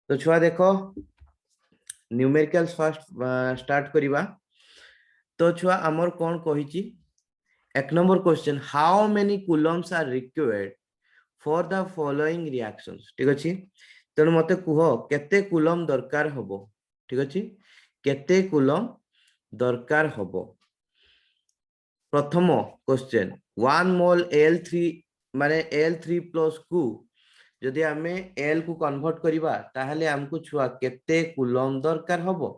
तो छुआ देखो न्यूमेरिकल्स फर्स्ट स्टार्ट करिवा। तो छुआ हमर कोन कहिची एक number question how many coulombs are required for the following reactions. ठीक अछि तेणु मते कुह केते कूलम दरकार हबो। ठीक अछि केते कूलम दरकार हबो। प्रथम क्वेश्चन 1 मोल L3 माने L3+ को जदि आमे L को कन्वर्ट करिबा ताहले हमको छुआ केते कूलम दरकार हबो।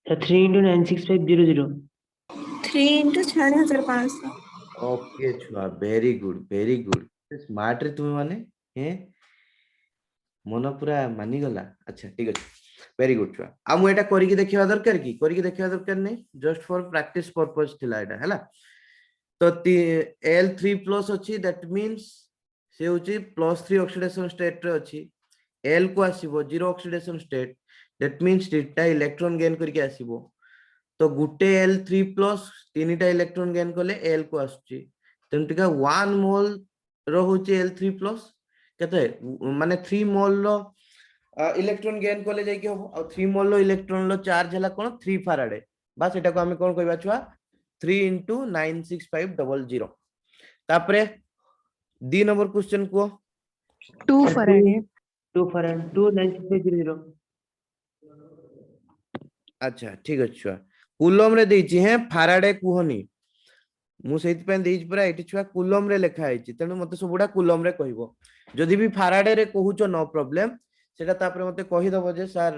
3 into 96500 3 into 6500। ओके छुआ वेरी गुड स्मार्ट रे तुम माने हैं मन पूरा मानी गला। अच्छा ठीक अछि वेरी गुड छुआ आ मु एटा करिके देखिबा दरकार की करिके देखिबा दरकार नै जस्ट फॉर प्रैक्टिस पर्पस थिला एटा हैला। तो L3+ अछि दैट मींस से होची +3 ऑक्सीडेशन स्टेट रे अछि। L को आसीबो 0 ऑक्सीडेशन स्टेट दैट मींस तीनटा इलेक्ट्रॉन गेन करके आसीबो। तो गुटे L3+ तीनटा इलेक्ट्रॉन गेन करले L को आसुची तेन टिका 1 मोल रो होची L3+ केते माने 3 मोल रो इलेक्ट्रॉन गेन करले जाय कि हो 3 मोल रो इलेक्ट्रॉन रो चार्ज हला कोन 3 फैराडे बस एटा को हम कोन कहबा छुआ 3 into 96500। तापरे 2 नंबर क्वेश्चन को 2 फैराडे 2 फैराड 2 96500 अच्छा ठीक अछि छुआ कूलम रे देछि है फैराडे कुहनी मु सेति पे देछि पूरा एठी छुआ कूलम रे लिखा आइछि तेनु मते सबुडा कूलम रे कहबो जदि भी फैराडे रे कहूचो नो प्रॉब्लम सेटा तापरे मते कहि दबो जे सर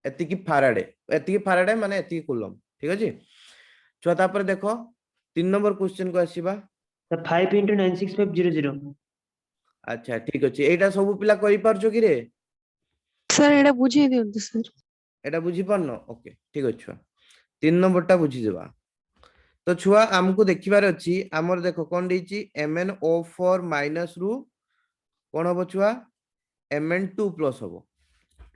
एति की फैराडे माने एति कूलम। ठीक अछि छुआ तापरे देखो 3 नंबर क्वेश्चन को आसीबा 5 into 96500 अच्छा ठीक अछि एटा सब पिला करि पारछो कि रे सर एटा बुझी दियंतु सर एटा बुझी पारनो ओके ठीक अछि छुआ 3 नंबर टा बुझी देबा। तो छुआ हमको देखिबार अछि हमर देखो कोन देछि MnO4 माइनस रु कोन हबो छुआ Mn2+ हबो।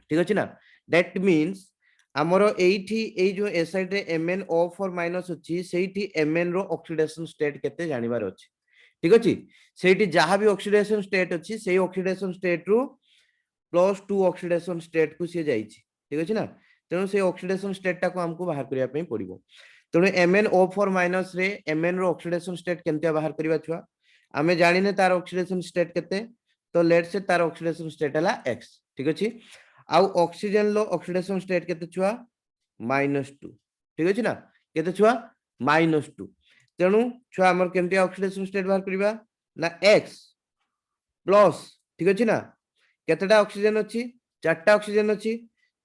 ठीक अछि ना दैट मींस हमरो एठी ए जो ए साइड रे MnO4 माइनस अछि सेठी Mn रो ऑक्सीडेशन स्टेट केते जानिबार अछि। ठीक अछि सेठी जहां भी ऑक्सीडेशन स्टेट अछि सेही ऑक्सीडेशन स्टेट रु +2 ऑक्सीडेशन स्टेट को से जाइछि। ठीक अछि ना तेनु से ऑक्सीडेशन स्टेट टा को हमको बाहर करिया पई पड़िबो तेनु MnO4 माइनस रे Mn रो ऑक्सीडेशन स्टेट केनते बाहर करिवा छुआ आमे जानिने तार ऑक्सीडेशन स्टेट केते तो लेट से तार ऑक्सीडेशन स्टेट हला x। ठीक अछि आउ ऑक्सीजन लो ऑक्सीडेशन स्टेट केते छुआ -2। ठीक अछि ना केते छुआ -2 तेनु छुआ हमर केनते ऑक्सीडेशन स्टेट बाहर करिवा ना x प्लस। ठीक अछि ना केतेटा ऑक्सीजन अछि चारटा ऑक्सीजन अछि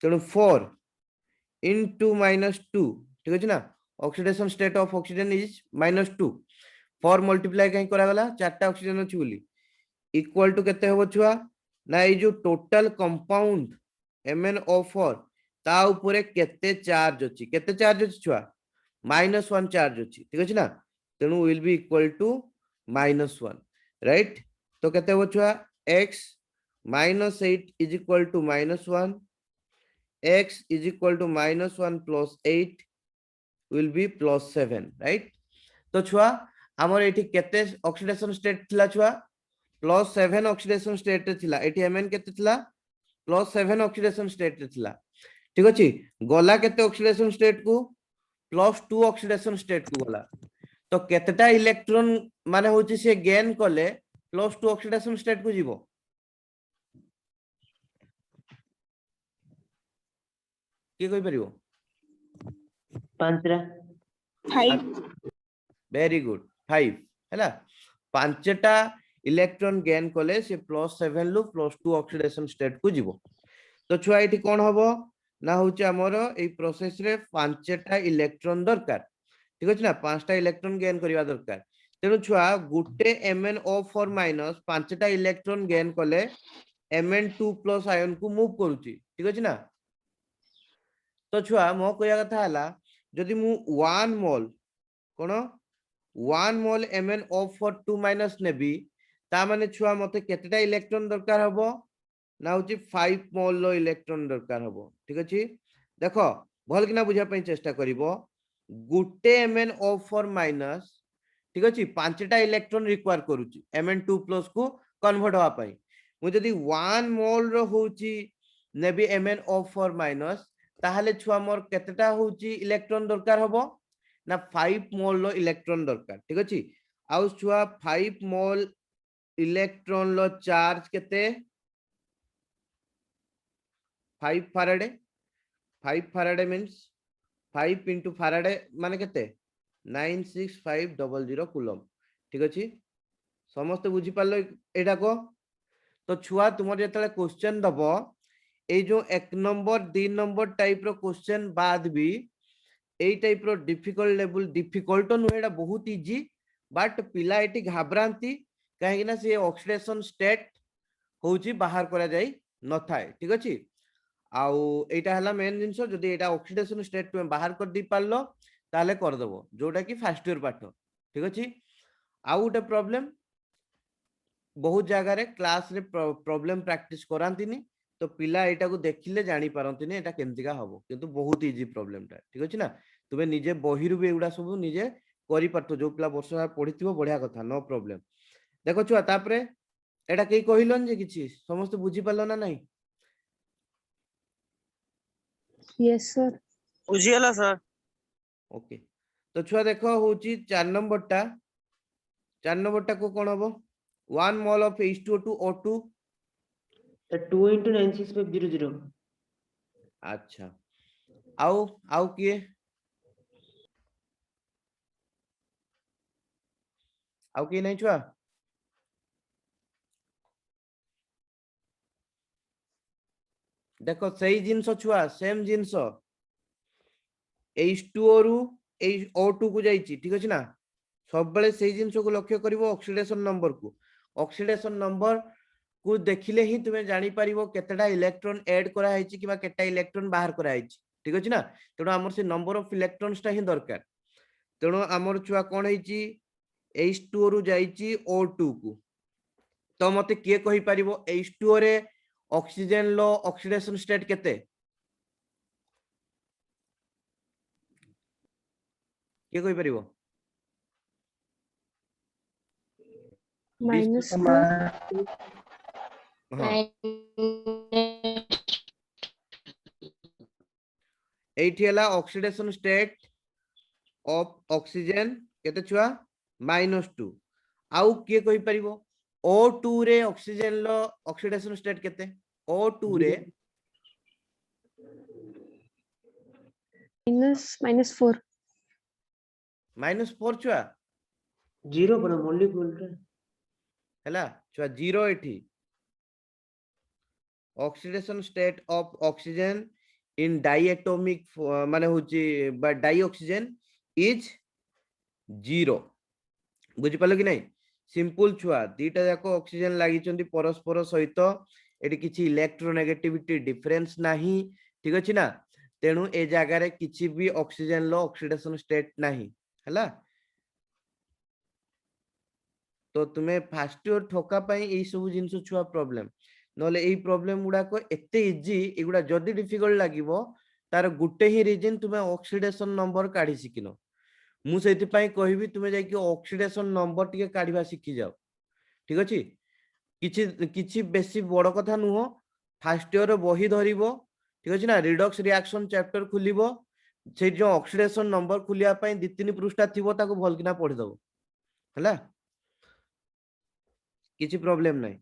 तेनु 4 into -2। ठीक अछि ना oxidation state of oxygen is -2 4 multiply कहीं करा गला चारटा ऑक्सीजन अछि बोली इक्वल टू केते होबो छुआ ना ए जो टोटल कंपाउंड MnO4 ता ऊपरे केते चार्ज अछि छुआ -1 चार्ज अछि। ठीक अछि ना तेनु will be equal to -1 right. तो केते होबो छुआ x -8 is equal to -1 x is equal to -1 plus 8 will be +7 right। तो छुआ हमर एठी केते ऑक्सीडेशन स्टेट थिला छुआ +7 ऑक्सीडेशन स्टेट थिला एठी Mn केते थिला +7 ऑक्सीडेशन स्टेट थिला। ठीक अछि गोला केते ऑक्सीडेशन स्टेट को +2 ऑक्सीडेशन स्टेट को गोला तो केतेटा इलेक्ट्रॉन माने होची से गेन कले +2 ऑक्सीडेशन स्टेट को जीवो के कोइ परिबो 5टा 5 वेरी गुड 5 हैला 5टा इलेक्ट्रॉन गेन कले से +7 लु +2 ऑक्सीडेशन स्टेट को जीवो। तो छुआ एठी कोन हबो ना होची हमरो ए प्रोसेस रे 5टा इलेक्ट्रॉन दरकार। ठीक अछि ना 5टा इलेक्ट्रॉन गेन करिवा दरकार तेनु छुआ गुटे MnO4 माइनस 5टा इलेक्ट्रॉन गेन कले Mn2+ आयन को मूव करूची। ठीक अछि ना तो छुआ मो कहया कथा हला जदि मु 1 मोल कोन 1 मोल MnO4 2 माइनस नेबी ता माने छुआ मते केतेटा इलेक्ट्रॉन दरकार हबो ना होची 5 मोल लो इलेक्ट्रॉन दरकार हबो। ठीक अछि देखो भल किना बुझा पई चेष्टा करिवो गुटे MnO4 माइनस ठीक अछि 5टा इलेक्ट्रॉन रिक्वायर करूची Mn2+ को कन्वर्ट होआ पई मु जदि 1 मोल रो होची नेबी MnO4 माइनस ताहले छुआ मोर केतेटा होची इलेक्ट्रॉन दरकार हबो ना 5 मोल लो इलेक्ट्रॉन दरकार ठीक अछि आउ छुआ 5 मोल इलेक्ट्रॉन लो चार्ज केते 5 Faraday 5 Faraday means 5 into Faraday माने केते 96500 कूलम ठीक अछि समस्त बुझी पालो एटा को तो छुआ तुमर जेतले क्वेश्चन दबो ए जो 1 नंबर 2 नंबर टाइप रो क्वेश्चन बाद भी ए टाइप रो डिफिकल्ट लेवल डिफिकल्ट नु एटा बहुत इजी बट पिला एटी घाबरांती काहे ना से ऑक्सीडेशन स्टेट होउची बाहर करा जाई न थाए ठीक अछि आउ एटा हला मेन जिंसो जदी एटा ऑक्सीडेशन स्टेट तुम बाहर कर दी पारलो ताले कर देबो जोटा कि फर्स्ट ईयर पाठ ठीक अछि आउ गोटे प्रॉब्लम बहुत जगह रे क्लास रे प्रॉब्लम प्रैक्टिस करांतिनी तो पिला एटा को देखिले जानी पारंतिनी एटा केमतिका हबो किंतु बहुत इजी प्रॉब्लम ता ठीक अछि ना तुमे निजे बहिरु भी एगुडा सब निजे करि पारतो जो पिला वर्ष पढिथिबो बढ़िया कथा नो प्रॉब्लम देखो छुआ तापरे एटा के कहिलन जे किछि समस्त बुझी पारलो ना नाही Yes, sir. बुझिएला सर ओके तो छुआ देखो होची 4 नंबर टा को कोन हबो 1 mole of H2O2 O2 The 2 into 96500. अच्छा आउ किए आउ किए नहीं छुआ देखो सही जिनस छुआ सेम जिनस H2O रु O2 को जाईची ठीक अछि ना सब बेले सही जिनस को लक्ष्य करिवो ऑक्सीडेशन नंबर को देखिले ही तुमे जानी पारिबो केतेटा इलेक्ट्रॉन ऐड करा हैची किबा केटा इलेक्ट्रॉन बाहर करा हैची ठीक अछि ना तेणु हमर से नंबर ऑफ इलेक्ट्रॉन्स ता ही दरकार तेणु हमर छुआ कोन हैची H2O रु जाईची O2 को तो मते के कहि पारिबो H2O रे ऑक्सीजन लो ऑक्सीडेशन स्टेट केते के कहि पारिबो -4. हां एठी हला ऑक्सीडेशन स्टेट ऑफ ऑक्सीजन केते छुआ -2 आउ के कहि परिबो O2 रे ऑक्सीजन लो ऑक्सीडेशन स्टेट केते O2 रे -4. -4 छुआ 0 पर मॉलिक्यूल रे हला छुआ 0 एठी oxidation state of oxygen in diatomic माने होची बा डाई ऑक्सीजन इज 0 बुझी पालो कि नहीं सिंपल छुआ दीटा जाको ऑक्सीजन लागि चंदी परस्पर सहित एटी किछि इलेक्ट्रोनेगेटिविटी डिफरेंस नाही ठीक अछि ना तेनु ए जागा रे किछि भी ऑक्सीजन लो ऑक्सीडेशन स्टेट नाही हला तो तुमे फर्स्ट ईयर ठोका पई एई सब जिंसु छुआ प्रॉब्लम नले एई प्रॉब्लम गुडा को एते इजी एगुडा जदी डिफिकल्ट लागिवो तार गुटे ही रीजन तुमे ऑक्सीडेशन नंबर काढी सिकिनो मु सेति पई कहबी तुमे जाय कि ऑक्सीडेशन नंबर टिके काढिबा सिखि जाओ ठीक अछि किछि किछि बेसी बड़ कथा नुहो फर्स्ट ईयर बही धरिबो ठीक अछि ना रिडक्स रिएक्शन चैप्टर खुलिबो से जो ऑक्सीडेशन नंबर खुलिया पई 2-3 पृष्ठा थिबो ताको भल किना पढि दबो हला किछि प्रॉब्लम नै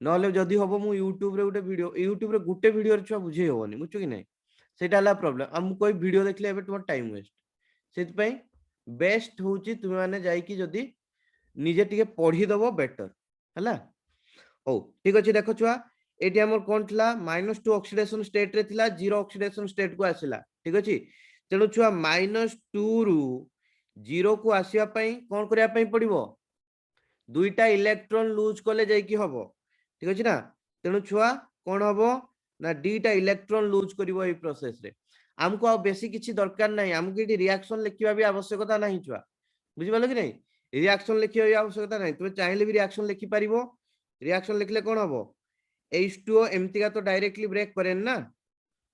नले जदी होबो मु YouTube रे गुटे वीडियो रे छुआ बुझे होबनी बुझो कि नै सेटा हला प्रॉब्लम हम कोई वीडियो देखले एबे तुम टाइम वेस्ट सेति पई बेस्ट होची तुम माने जाई कि जदी निजे टिके पढी दबो बेटर हला हो ठीक अछि देखो छुआ एटी हमर कोन थला -2 ऑक्सीडेशन स्टेट रे थिला 0 ऑक्सीडेशन स्टेट को आसिला ठीक अछि तेनु छुआ -2 रु 0 को आसिया पई कोन करिया पई पडिबो दुईटा इलेक्ट्रॉन लूज कले जाई कि हबो ठीक अछि ना तेनु छुआ कोन हबो ना डीटा इलेक्ट्रॉन लूज करिवो ए प्रोसेस रे हमको आ बेसी किछि दरकार नाही हमको एटी रिएक्शन लिखिबा भी आवश्यकता नाही छुआ बुझि पालो कि नहीं रिएक्शन लिखिबा भी आवश्यकता नाही तुमे चाहिले भी रिएक्शन लिखि परिबो रिएक्शन लिखले कोन हबो H2O एमती का तो डायरेक्टली ब्रेक करेन ना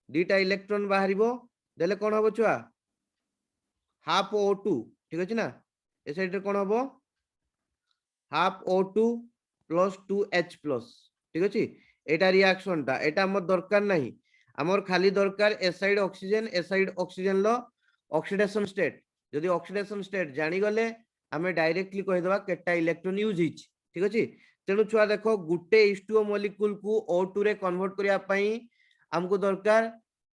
दीटा इलेक्ट्रॉन बाहरिबो देले कोन हबो छुआ हाफ O2 ठीक अछि ना ए साइड रे कोन हबो हाफ O2 + 2H+ ठीक अछि एटा रिएक्शन टा एटा हमर दरकार नहीं हमर खाली दरकार ए साइड ऑक्सीजन लो ऑक्सीडेशन स्टेट जदि ऑक्सीडेशन स्टेट जानी गले हमें डायरेक्टली कहि देबा केटा इलेक्ट्रॉन यूज हिच ठीक अछि तेनु छुआ देखो गुटे H2O मॉलिक्यूल को O2 रे कन्वर्ट करिया पई हमको दरकार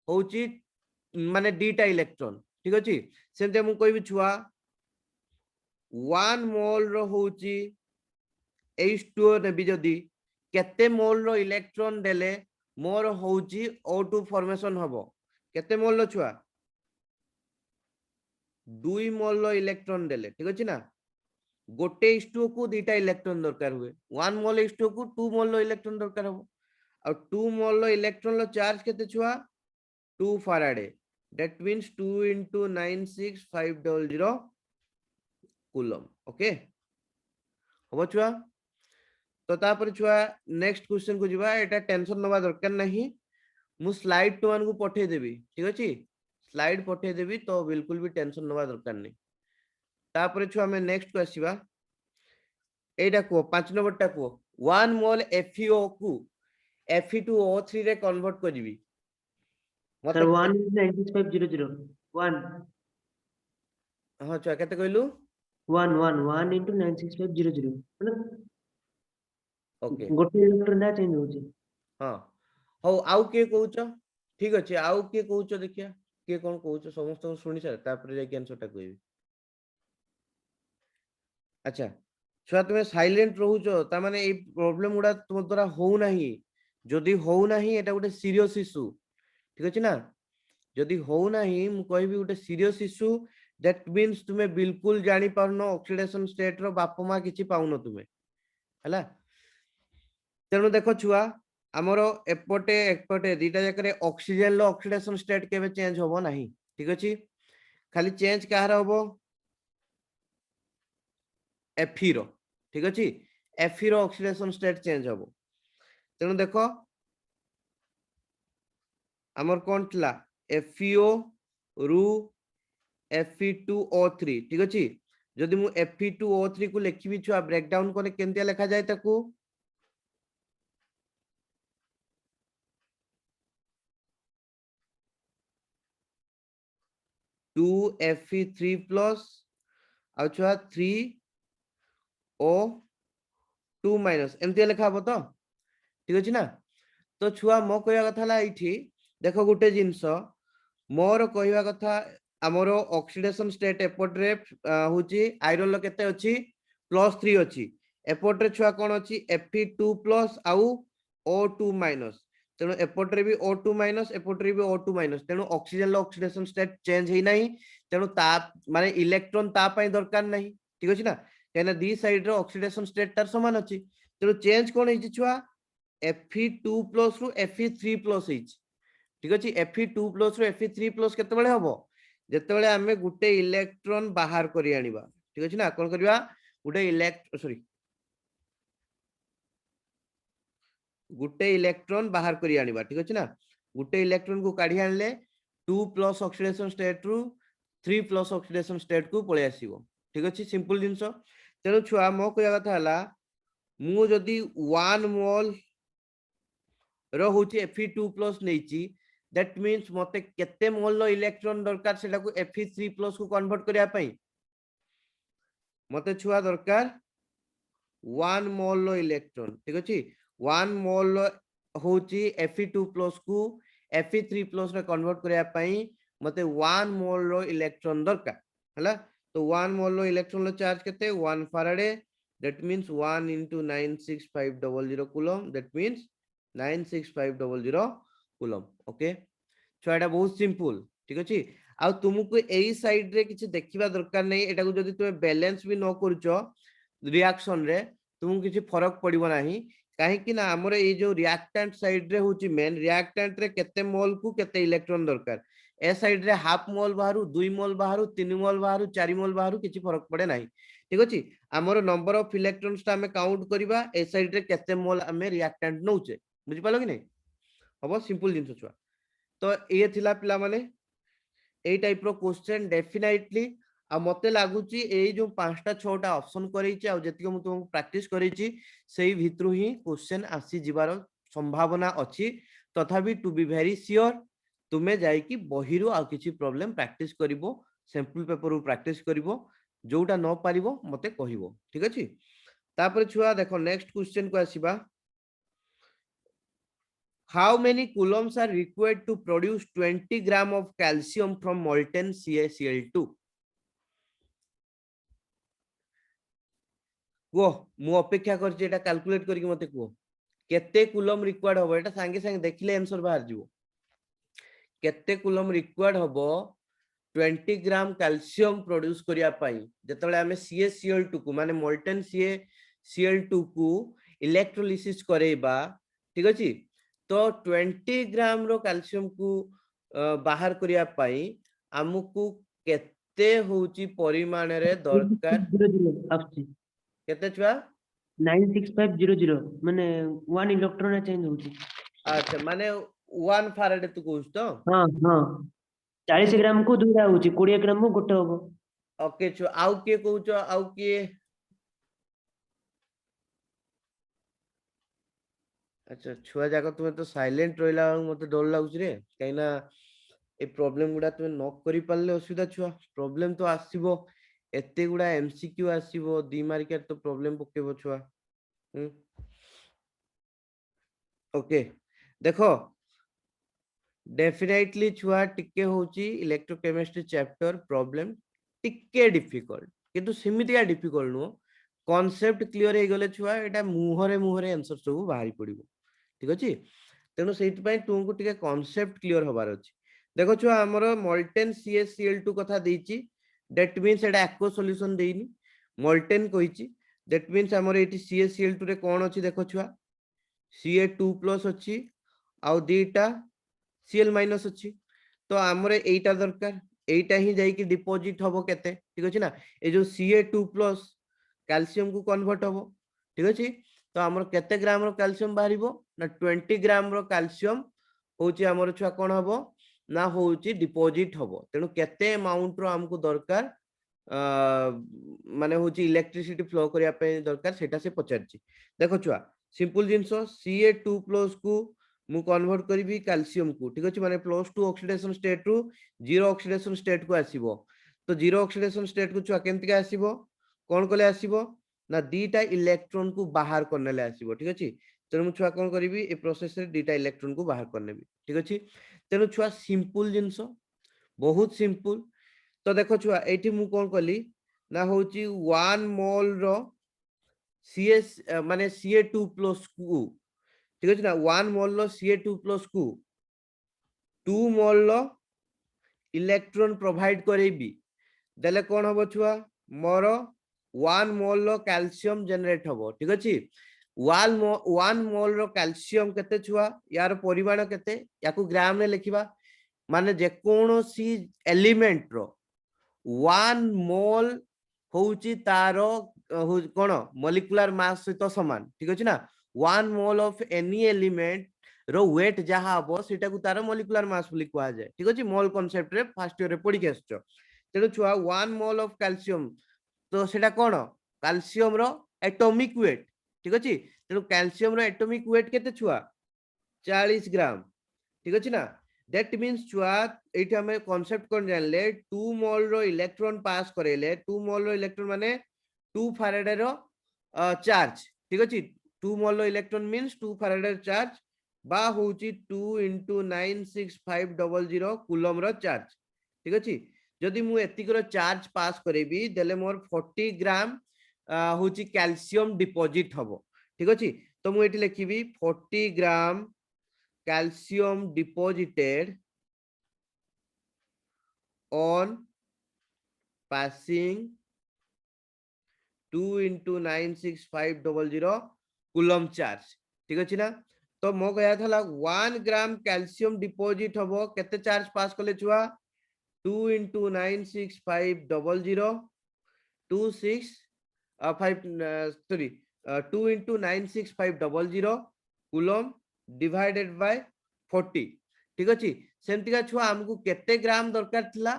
होची माने डीटा इलेक्ट्रॉन ठीक अछि सेमते मु कहबी छुआ 1 मोल रो होची H2O नेबी जदी केते मोल रो इलेक्ट्रॉन देले मोर होची O2 फॉर्मेशन हबो केते मोल रो छुआ 2 मोल रो इलेक्ट्रॉन देले ठीक अछि ना गोटे H2O को दीटा इलेक्ट्रॉन दरकार हुए 1 मोल H2O को 2 मोल रो इलेक्ट्रॉन दरकार हबो और 2 मोल रो इलेक्ट्रॉन रो चार्ज केते छुआ 2 Faraday that means 2 into 96500 coulomb okay हबो छुआ तो तापर छुआ नेक्स्ट क्वेश्चन को जिबा एटा टेंशन नवा दरकार नहीं मु स्लाइड तो मान को पठे देबी ठीक अछि स्लाइड पठे देबी तो बिल्कुल भी टेंशन नवा दरकार नहीं तापर छुआ हमें नेक्स्ट को आसीबा एटा को 5 नंबर टा को 1 मोल FeO को Fe2O3 रे कन्वर्ट करबी सर 1 96500 1 हां छुआ केते कहलु 1 into 96500 मतलब ओके गोटे इलेक्ट्रॉन ना चेंज होची हां हो आउ के कहउछ ठीक अछि आउ के कहउछ देखिया के कोन कहउछ समस्त को सुनि सर तापर जे आंसर टा कहबी अच्छा छुआ तुम साइलेंट रहउछ ता माने ए प्रॉब्लम गुडा तुम द्वारा हो नाही जदी हो नाही एटा गोटे सीरियस इशू ठीक अछि ना जदी हो नाही मु कहबी गोटे सीरियस इशू दैट मींस तुमे बिल्कुल जानि पारनो ऑक्सीडेशन स्टेट रो बापमा किछि पाउनो तुमे हला तेनु देखो छुआ हमरो एपटे दीटा जकरे ऑक्सीजन लो ऑक्सीडेशन स्टेट केबे चेंज होबो नाही ठीक अछि खाली चेंज कहार होबो Fe रो ठीक अछि Fe रो ऑक्सीडेशन स्टेट चेंज होबो तेनु देखो हमर कोन तला FeO रु Fe2O3 ठीक अछि जदि मु Fe2O3 को लिखिबी छुआ ब्रेक डाउन करे केनतिया लिखा जाय ताकू 2 Fe3 प्लस आ छुआ 3O2 माइनस एमतिया लिखा हबो तो ठीक अछि ना तो छुआ मो कहया कथा ला इठी देखो गुटे जिंस मोर कहया कथा हमरो ऑक्सीडेशन स्टेट एपट रे होची आयरन लो केते अछि +3 अछि एपट रे छुआ कोन अछि Fe2 प्लस आउ O2 माइनस तेनु एपट रे भी O2 माइनस एपट रे भी O2 माइनस तेनु ऑक्सीजन लो ऑक्सीडेशन स्टेट चेंज हे नाही तेनु ता माने इलेक्ट्रॉन ता पई दरकार नाही ठीक अछि ना केना दी साइड रो ऑक्सीडेशन स्टेट तार समान अछि तेनु चेंज कोन हे छुआ Fe2 प्लस रु Fe3 प्लस हे ठीक अछि Fe2 प्लस रु Fe3 प्लस केते बेले हबो जेतेबेले हमें गुटे इलेक्ट्रॉन बाहर करी आनिबा ठीक अछि ना कोन करबा गुटे इलेक्ट्रॉन बाहर करी आनिबा ठीक अछि ना गुटे इलेक्ट्रॉन को काढी आनले 2 प्लस ऑक्सीडेशन स्टेट रु 3 प्लस ऑक्सीडेशन स्टेट को पळे आसीबो ठीक अछि सिंपल जिंसो तेनु छुआ मो कहया कथा हला मु जदी 1 मोल रो होची Fe2 प्लस नेची दैट मींस मते केते मोल लो इलेक्ट्रॉन दरकार सेटा को Fe3 प्लस को कन्वर्ट करिया पई मते छुआ दरकार 1 मोल लो इलेक्ट्रॉन ठीक अछि 1 मोल होची Fe2 प्लस को Fe3 प्लस रे कन्वर्ट करिया पई मते 1 मोल रो इलेक्ट्रॉन दरकार हला तो 1 मोल रो इलेक्ट्रॉन लो चार्ज केते 1 faraday that means 1 into 96500 coulomb that means 96500 coulomb okay छुआटा बहुत सिंपल ठीक अछि आ तुमको एई साइड रे किछ देखिबा दरकार नै एटा को जदी तुमे बैलेंस भी न करछो रिएक्शन रे तुमको किछ फरक पड़िबो नाही काहे कि ना हमरे ए जो रिएक्टेंट साइड रे होची मेन रिएक्टेंट रे केते मोल को केते इलेक्ट्रॉन दरकार ए साइड रे हाफ मोल बाहरु 2 मोल बाहरु 3 मोल बाहरु 4 मोल बाहरु किछ फरक पड़े नाही ठीक अछि हमरो नंबर ऑफ इलेक्ट्रॉन्स ता हमें काउंट करबा ए साइड रे केते मोल हमें रिएक्टेंट नउचे बुझि पालो कि नै हबो सिंपल जिंस छुआ तो ये थिला पिला माने ए टाइप रो क्वेश्चन डेफिनेटली आ मते लागुची ए जो 5टा 6टा ऑप्शन करैची आ जति को मु तुमको प्रैक्टिस करैची सेही भितरु ही क्वेश्चन आसी जिवारो संभावना अछि तथापि टू बी वेरी श्योर तुमे जाई कि बहिरु आ किछि प्रॉब्लम प्रैक्टिस करिवो सैंपल पेपर उ प्रैक्टिस करिवो जोटा न पारिवो मते कहिवो ठीक अछि तापर छुआ देखो नेक्स्ट क्वेश्चन को आसीबा how many coulombs are required to produce 20 gram of calcium from molten CaCl2 को मु अपेक्षा करछि एटा कैलकुलेट करके मते को केते कूलम रिक्वायर्ड होबो एटा संगे संगे देखले आंसर बाहर जिवो केते कूलम रिक्वायर्ड होबो 20 ग्राम कैल्शियम प्रोड्यूस करिया पाई जेतबेले हमें CaCl2 को माने मोल्टन CaCl2 को इलेक्ट्रोलिसिस करेबा ठीक अछि तो 20 ग्राम रो कैल्शियम को बाहर करिया पाई हमकु केते होची परिमाण रे दरकार 9650 आछि केते छुआ 96500 माने 1 इलेक्ट्रॉन चेंज होची अच्छा माने 1 फैराड तू कहूस तो हां हां 40 ग्राम को दुटा होची 20 ग्राम को गोटे होबो ओके छुआ आउ के कहूच आउ के अच्छा छुआ जाक तुम तो साइलेंट रहिला मते डर लागुछ रे काइना ए प्रॉब्लम गुडा तुम न करि पाले असुविधा छुआ प्रॉब्लम तो आसीबो एते गुडा एमसीक्यू आसीबो 2 मार्क तो प्रॉब्लम पकेबो छुआ ओके देखो डेफिनेटली छुआ टिके होची इलेक्ट्रोकेमिस्ट्री चैप्टर प्रॉब्लम टिके डिफिकल्ट किंतु सिमितिया डिफिकल्ट नो कांसेप्ट क्लियर हे गले छुआ एटा मुहरे आंसर सब बाहरी पड़िबो ठीक अछि तेनु सेति पय तुमको टिके कांसेप्ट क्लियर होबार अछि देखो छुआ हमर मोल्टेन CaCl2 कथा देइची दैट मींस एटा एक्वा सॉल्यूशन देइनी मोल्टेन कहिची दैट मींस हमर एटी CaCl2 रे कोन अछि देखो छुआ Ca2+ अछि आउ दीटा Cl- अछि तो हमर एटा दरकार एटा ही जाई कि डिपॉजिट होबो केते ठीक अछि ना ए जो Ca2+ कैल्शियम को कन्वर्ट होबो ठीक अछि तो हमर केते ग्राम रो कैल्शियम बाहरिबो ना 20 ग्राम रो कैल्शियम होची हमर छुआ कोन होबो ना होची डिपॉजिट होबो तेनु केते अमाउंट रो हमको दरकार माने होची इलेक्ट्रिसिटी फ्लो करिया पे दरकार सेटा से पचारची देखो छुआ सिंपल जिंसो Ca2+ को मु कन्वर्ट करिवि कैल्शियम को ठीक अछि माने +2 ऑक्सीडेशन स्टेट रु 0 ऑक्सीडेशन स्टेट को आसीबो तो 0 ऑक्सीडेशन स्टेट को छुआ केंति का आसीबो कोन कोले आसीबो ना दीटा इलेक्ट्रॉन को बाहर करनेले आसीबो ठीक अछि तेनु मु छुआ कोन करिवि ए प्रोसेस रे दीटा इलेक्ट्रॉन को बाहर करनेबि ठीक अछि तेनु छुआ सिंपल जिंसो बहुत सिंपल तो देखो छुआ एठी मु कोन कली ना होची 1 मोल रो CS माने Ca2+ को ठीक अछि ना 1 मोल रो Ca2+ को 2 मोल रो इलेक्ट्रॉन प्रोवाइड करेबी देले कोन होबो छुआ मोर 1 मोल रो कैल्शियम जनरेट होबो ठीक अछि 1 मोल रो कैल्शियम केते छुआ यार परिमाण केते याकू ग्राम रे लिखिबा माने जे कोनोसी एलिमेंट रो 1 मोल होउची तारो कोन मॉलिक्यूलर मास सहित समान ठीक अछि ना 1 मोल ऑफ एनी एलिमेंट रो वेट जहा हबो सेटा को तारो मॉलिक्यूलर मास बोली कुआ जाय ठीक अछि मोल कांसेप्ट रे फर्स्ट ईयर रे पढी के आछो तेनु छुआ 1 मोल ऑफ कैल्शियम तो सेटा कोन कैल्शियम रो एटॉमिक वेट ठीक अछि तेनु कैल्शियम रो एटॉमिक वेट केते छुआ 40 ग्राम ठीक अछि ना दैट मींस छुआ एटा हमें कांसेप्ट कोन जानले 2 मोल रो इलेक्ट्रॉन पास करेले 2 मोल रो इलेक्ट्रॉन माने 2 फैराड रो चार्ज ठीक अछि 2 मोल रो इलेक्ट्रॉन मींस 2 फैराड चार्ज बा होची 2 * 96500 कूलम रो चार्ज ठीक अछि जदि मु एतिक रो चार्ज पास करेबी देले मोर 40 ग्राम होची कैल्शियम डिपॉजिट हबो ठीक अछि तो मु एटी लिखिबी 40 gram calcium deposited on passing 2 * 96500 coulomb charge ठीक अछि ना तो मो कहया थला 1 ग्राम कैल्शियम डिपॉजिट हबो केते चार्ज पास करले छुआ 2 * 96500 26 5 सॉरी 2 * 96500 कूलम डिवाइडेड बाय 40 ठीक अछि सेमतिका छुआ हमकु केते ग्राम दरकार थिला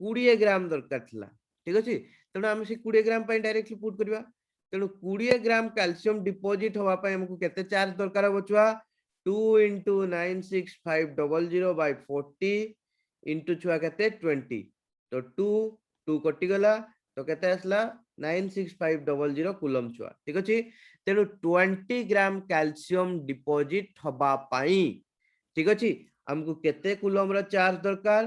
20 ग्राम दरकार थिला ठीक अछि तेनु हम से 20 ग्राम पय डायरेक्टली पुट करबा तेनु 20 ग्राम कैल्शियम डिपॉजिट होवा पय हमकु केते चार्ज दरकार हो छुआ 2 into 96500 by 40 into छुआ केते 20 तो 2 कटि गला तो केते आसला 96500 कूलम छुआ ठीक अछि तेनु 20 ग्राम कैल्शियम डिपॉजिट हबा पाई ठीक अछि हमको केते कूलम रो चार्ज दरकार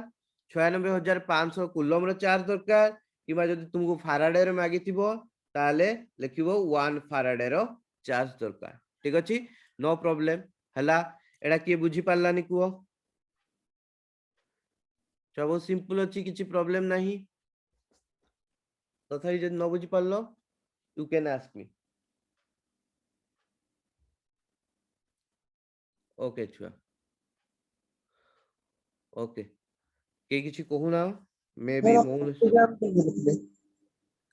96500 कूलम रो चार्ज दरकार किबा जदि तुमको फाराडे रो मागी थिबो ताले लिखिबो 1 फाराडे रो चार्ज दरकार ठीक अछि नो प्रॉब्लम हला एडा के बुझी पारलानी कुओ सब सिंपल अछि किछि प्रॉब्लम नाही तथापि जदि न बुझी पारलो you can ask me okay छुआ ओके के किछि कहू ना मे बी मोन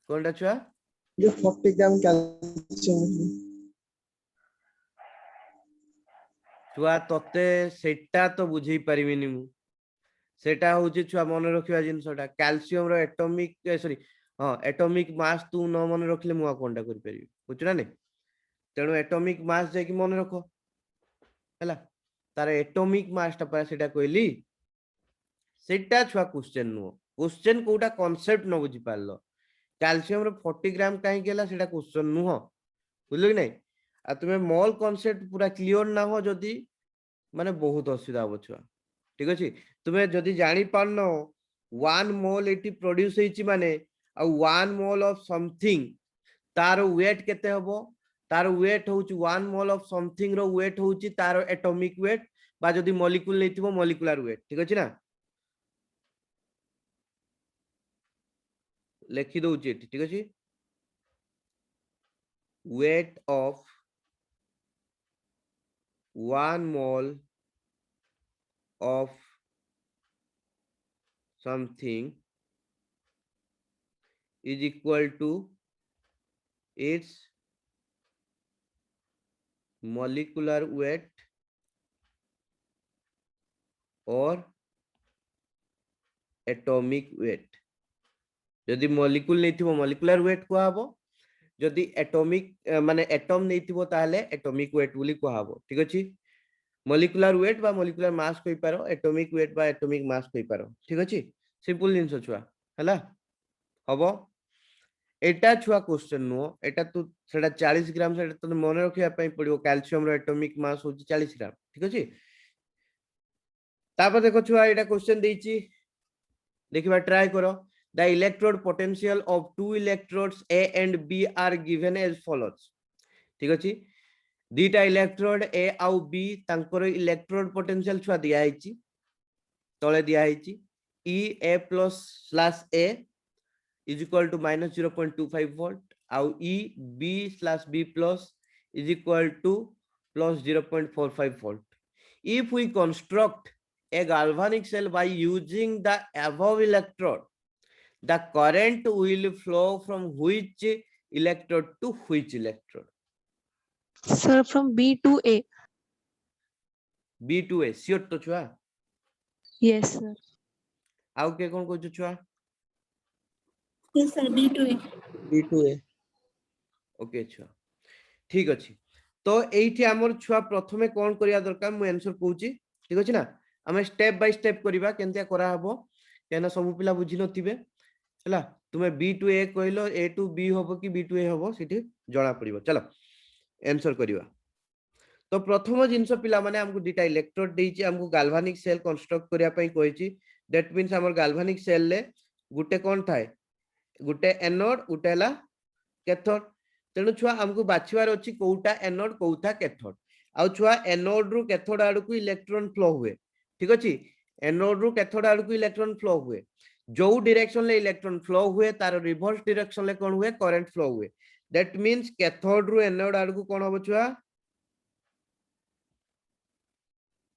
कोनटा छुआ जो 40 ग्राम कैल्शियम छुआ तते सेटा तो बुझी परिबिनी मु सेटा होची छुआ मन रखिबा जिंसटा कैल्शियम रो एटॉमिक सॉरी हां एटॉमिक मास तू न मन रखले मु कोनटा करि परिबी बुझु ना ने तेणु एटॉमिक मास जे कि मन रखो हला तार एटॉमिक मास ता पर सेटा कहली सेटा छुआ क्वेश्चन नो क्वेश्चन कोटा कांसेप्ट न बुझी पारलो कैल्शियम रो 40 ग्राम काहे केला सेटा क्वेश्चन नुह बुझलो कि नहीं आ तुमे मोल कांसेप्ट पूरा क्लियर ना हो जदी माने बहुत असुविधा हो छुआ ठीक अछि तुमे जदी जानि पारनो 1 मोल एटी प्रोड्यूस हेची माने आ 1 मोल ऑफ समथिंग तार वेट केते हबो तार वेट होची 1 मोल ऑफ समथिंग रो वेट होची तार एटॉमिक वेट बा जदी मॉलिक्यूल लेथिबो मॉलिक्यूलर वेट ठीक अछि ना लेखि दउची ठीक अछि weight of 1 mole of something is equal to its molecular weight or atomic weight जदि मॉलिक्यूल नेथिबो मॉलिक्यूलर वेट को हबो जदि एटॉमिक माने एटम नेथिबो ताले एटॉमिक वेट बोली को हबो ठीक अछि मॉलिक्यूलर वेट बा मॉलिक्यूलर मास कहि पारो एटॉमिक वेट बा एटॉमिक मास कहि पारो ठीक अछि सिंपल जिंस छुआ हला हबो एटा छुआ क्वेश्चन नो एटा तू सेटा 40 ग्राम सेटा तो मन रखिया पई पड़ियो कैल्शियम रो एटॉमिक मास होची 40 ग्राम ठीक अछि तापर देखो छुआ एटा क्वेश्चन देइची देखिबा ट्राई करो the electrode potential of two electrodes A and B are given as follows ठीक अछि दीटा इलेक्ट्रोड A आउ B तांकर इलेक्ट्रोड पोटेंशियल छुआ दिया हिची तळे दिया हिची E A plus / A is equal to minus 0.25 volt आउ E B / B plus is equal to plus 0.45 volt if we construct a galvanic cell by using the above electrode the current will flow from which electrode to which electrode Sir, from B to A. B to A sure to छुआ Yes, sir. आउ के कोन कहू छुआ Yes, sir. B to A. B to A okay छुआ ठीक अछि तो एठी हमर छुआ प्रथमे कोन करिया दरकार मु आंसर कहूची ठीक अछि ना हम स्टेप बाय स्टेप करिबा केनतिया करा हबो केना सब पिला बुझि नथिबे चला तुम्हें B to A कहलो A to B होबो कि B to A होबो सिटी जणा पड़िबो चलो आंसर करिवा तो प्रथम जिंस पिला माने हमको डिटा इलेक्ट्रोड देइची हमको गाल्वानिक सेल कंस्ट्रक्ट करिया पई कहिची दैट मींस हमर गाल्वानिक सेल ले गुटे कोन थाए गुटे एनोड गुटेला कैथोड तेनु छुआ हमको बाछिवार अछि कोउटा एनोड कोउथा कैथोड आउ छुआ एनोड रु कैथोड आडू को इलेक्ट्रॉन फ्लो हुए ठीक अछि एनोड रु कैथोड आडू को इलेक्ट्रॉन फ्लो हुए जो डायरेक्शन ले इलेक्ट्रॉन फ्लो हुए तार रिवर्स डायरेक्शन ले कोन हुए करंट फ्लो हुए दैट मींस कैथोड रु एनोड आडू को कोन होबो छुआ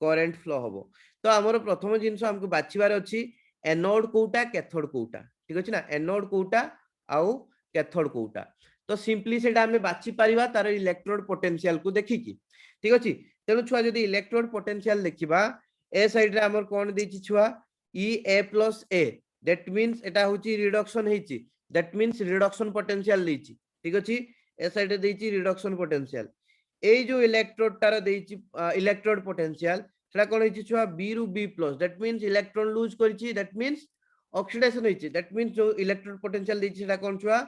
करंट फ्लो होबो तो हमर प्रथम जिंस हमको बाछिवार अछि एनोड कोउटा कैथोड कोउटा ठीक अछि ना एनोड कोउटा आउ कैथोड कोउटा तो सिंपली सेटा हमें बाछि परिबा तार इलेक्ट्रोड पोटेंशियल को देखि की ठीक अछि तेनु छुआ जदी इलेक्ट्रोड पोटेंशियल देखिबा ए साइड रे हमर कोन देछि छुआ E A plus A that means एटा होची रिडक्शन हेची दैट मींस रिडक्शन पोटेंशियल देछि ठीक अछि ए साइड रे देछि रिडक्शन पोटेंशियल এই जो इलेक्ट्रोड तार देइची इलेक्ट्रोड पोटेंशियल सेटा कोन होइची छुआ B रु B plus that means electron lose करची दैट मींस ऑक्सीडेशन होइची दैट मींस जो इलेक्ट्रोड पोटेंशियल देइची सेटा कोन छुआ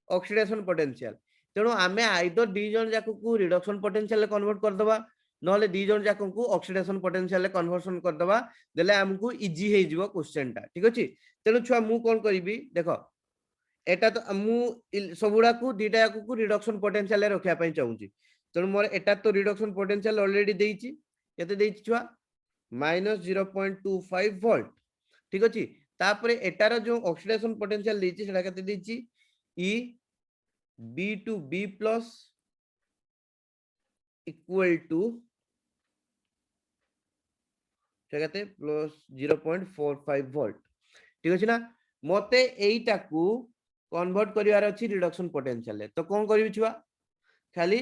ऑक्सीडेशन पोटेंशियल तेणु आमे आइदर दी जन जाको को रिडक्शन पोटेंशियल कन्वर्ट कर दबा नले दी जन जाको को ऑक्सीडेशन पोटेंशियल कन्वर्सन कर दबा देले हमकु इजी हे जिवो क्वेश्चन टा ठीक अछि तेणु छुआ मु कोन करबी देखो एटा तो मु सबुडा को दीटा को रिडक्शन पोटेंशियल रखिया पई चाहूची तेणु मोर एटा तो रिडक्शन पोटेंशियल ऑलरेडी देइची केते देइची छुआ -0.25 वोल्ट ठीक अछि तापरे एटार जो ऑक्सीडेशन पोटेंशियल देइची सेटा केते देइची E B to B plus equal to कहते प्लस 0.45 वोल्ट ठीक अछि ना मते एईटा को कन्वर्ट करिवार अछि रिडक्शन पोटेंशियल तो कोन करबी छुआ खाली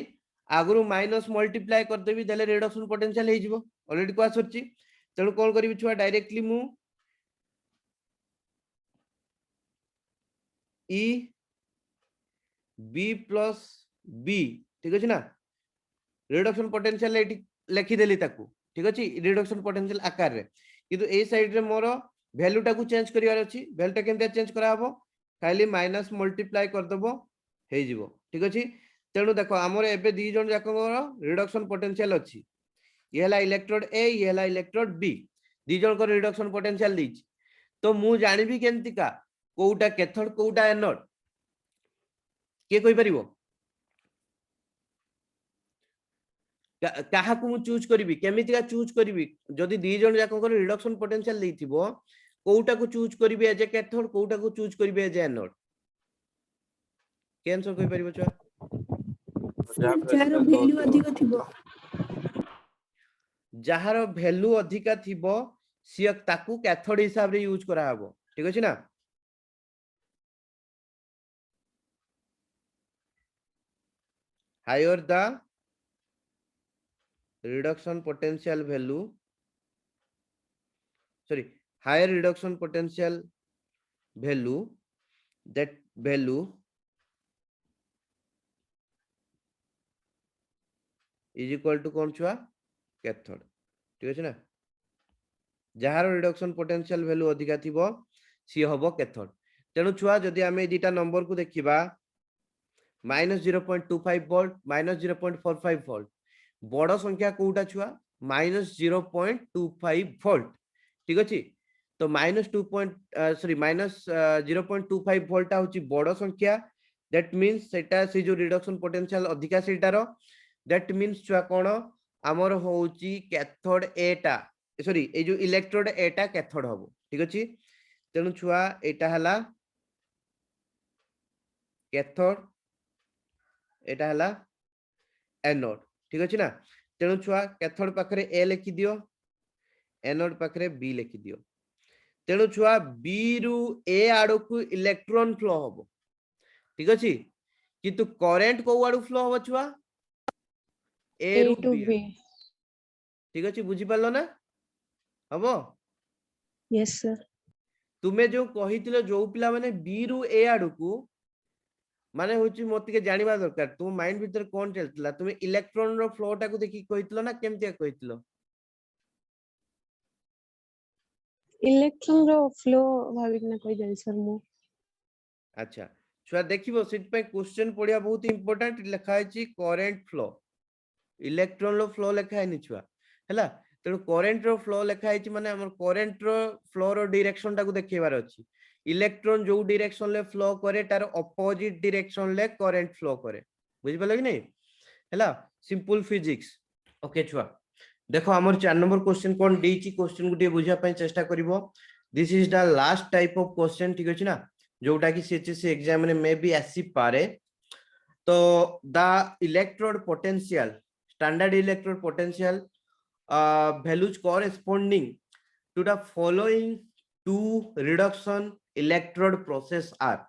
आगरु माइनस मल्टीप्लाई कर देबी देले रिडक्शन पोटेंशियल हे जिवो ऑलरेडी को आसरची तेणु कोन करबी छुआ डायरेक्टली मु E B plus B ठीक अछि ना रिडक्शन पोटेंशियल एटी लिखि देली ताकू ठीक अछि रिडक्शन पोटेंशियल आकार रे किंतु ए साइड रे मोर वैल्यू टाकू चेंज करिवार अछि वैल्यू टा केमते चेंज करा हबो खाली माइनस मल्टीप्लाई कर दबो हे जिवो ठीक अछि तेणु देखो हमर एबे दी जन जाकर रिडक्शन पोटेंशियल अछि ये हला इलेक्ट्रोड ए ये हला इलेक्ट्रोड बी दी जन को रिडक्शन पोटेंशियल दी तो मु जानिबी केमति का कोउटा कैथोड कोउटा एनोड के कोइ परिबो काहा को मु चूज करबी केमिति का चूज करबी जदी दी जन जाकर रिडक्शन पोटेंशियल देथिबो कोउटा को चूज करबी एज ए कैथोड कोउटा को चूज करबी एज ए एनोड के आंसर कोइ परिबो छ जार वैल्यू अधिक थिबो जहार वैल्यू अधिका थिबो सिया ताकू कैथोड हिसाब रे यूज करा हबो ठीक अछि ना higher the reduction potential value higher reduction potential value that value is equal to कौन छुआ कैथोड ठीक अछि ना जहार रिडक्शन पोटेंशियल वैल्यू अधिका थिबो सी हबो कैथोड तेनु छुआ जदी हमें दीटा नंबर को देखिबा -0.25 वोल्ट -0.45 वोल्ट बड़ संख्या कोउटा छुआ -0.25 वोल्ट ठीक अछि तो -0.25 वोल्ट होची बड़ संख्या दैट मींस सेटा से जो रिडक्शन पोटेंशियल अधिका सेटारो दैट मींस छुआ कोन हमर होची कैथोड एटा सॉरी ए जो इलेक्ट्रोड एटा कैथोड हबो ठीक अछि तेनु छुआ एटा हला कैथोड एटा हला एनोड ठीक अछि ना तेनु छुआ कैथोड पाखरे ए लिखि दियो एनोड पाखरे बी लिखि दियो तेनु छुआ बी रु ए आडो को इलेक्ट्रॉन फ्लो हबो ठीक अछि किंतु करंट को आडो फ्लो हबो छुआ ए A रु to बी B. ठीक अछि बुझि पालो ना हबो Yes, sir. तुमे जो कहितिलो जो पिला माने बी रु ए आडो को माने होची मोती के जानिबा दरकार तुम माइंड भीतर कोन चलतला तुमे इलेक्ट्रॉन रो फ्लो टा को देखि कहितलो ना केमते कहितलो Electron रो flow भाविक ना कोई जाय सर मु अच्छा छुआ देखिबो सिट पे क्वेश्चन पढिया बहुत इंपोर्टेंट लिखा है करंट फ्लो इलेक्ट्रॉन रो फ्लो लिखा है नि छुआ हैला तेणु करंट रो फ्लो लिखा है माने हमर करंट रो फ्लो रो डायरेक्शन टा को देखिबार अछि इलेक्ट्रॉन जो डायरेक्शन ले फ्लो करे तार ऑपोजिट डायरेक्शन ले करंट फ्लो करे बुझि पले कि नहीं हैला सिंपल फिजिक्स ओके छुआ देखो हमर 4 नंबर क्वेश्चन कोन देइची क्वेश्चन गुटे बुझिया पय चेष्टा करिवो this is the last type of question ठीक अछि ना जोटा कि सीएचएससी एग्जाम में मे बी आसी पारे तो the electrode potential standard electrode potential values corresponding to the following two reduction electrode process are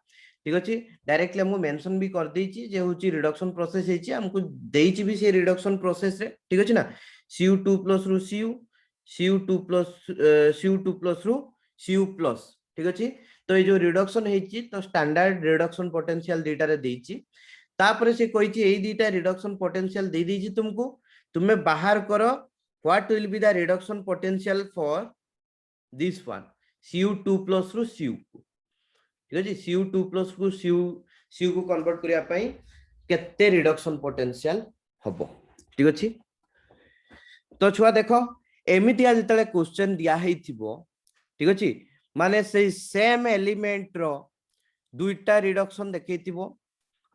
ठीक अछि डायरेक्टली हम मेंशन भी कर देछि जे होची रिडक्शन प्रोसेस हेछि हमको देछि भी से रिडक्शन प्रोसेस रे ठीक अछि ना Cu2 + रु Cu Cu2 + रु Cu+ ठीक अछि तो ये जो रिडक्शन हेछि तो स्टैंडर्ड रिडक्शन पोटेंशियल डेटा रे देछि तापर से कही एई दीटा रिडक्शन पोटेंशियल दे दीजी तुमको तुम्हें बाहर करो what will be the reduction potential for this one Cu2 plus रु Cu ठीक है Cu2 प्लस रु Cu को कन्वर्ट करिया पई केते रिडक्शन पोटेंशियल हबो ठीक अछि। तो छुआ देखो एमितिया जतले क्वेश्चन दिया हेथिबो ठीक अछि माने से सेम एलिमेंट रो दुईटा रिडक्शन देखैथिबो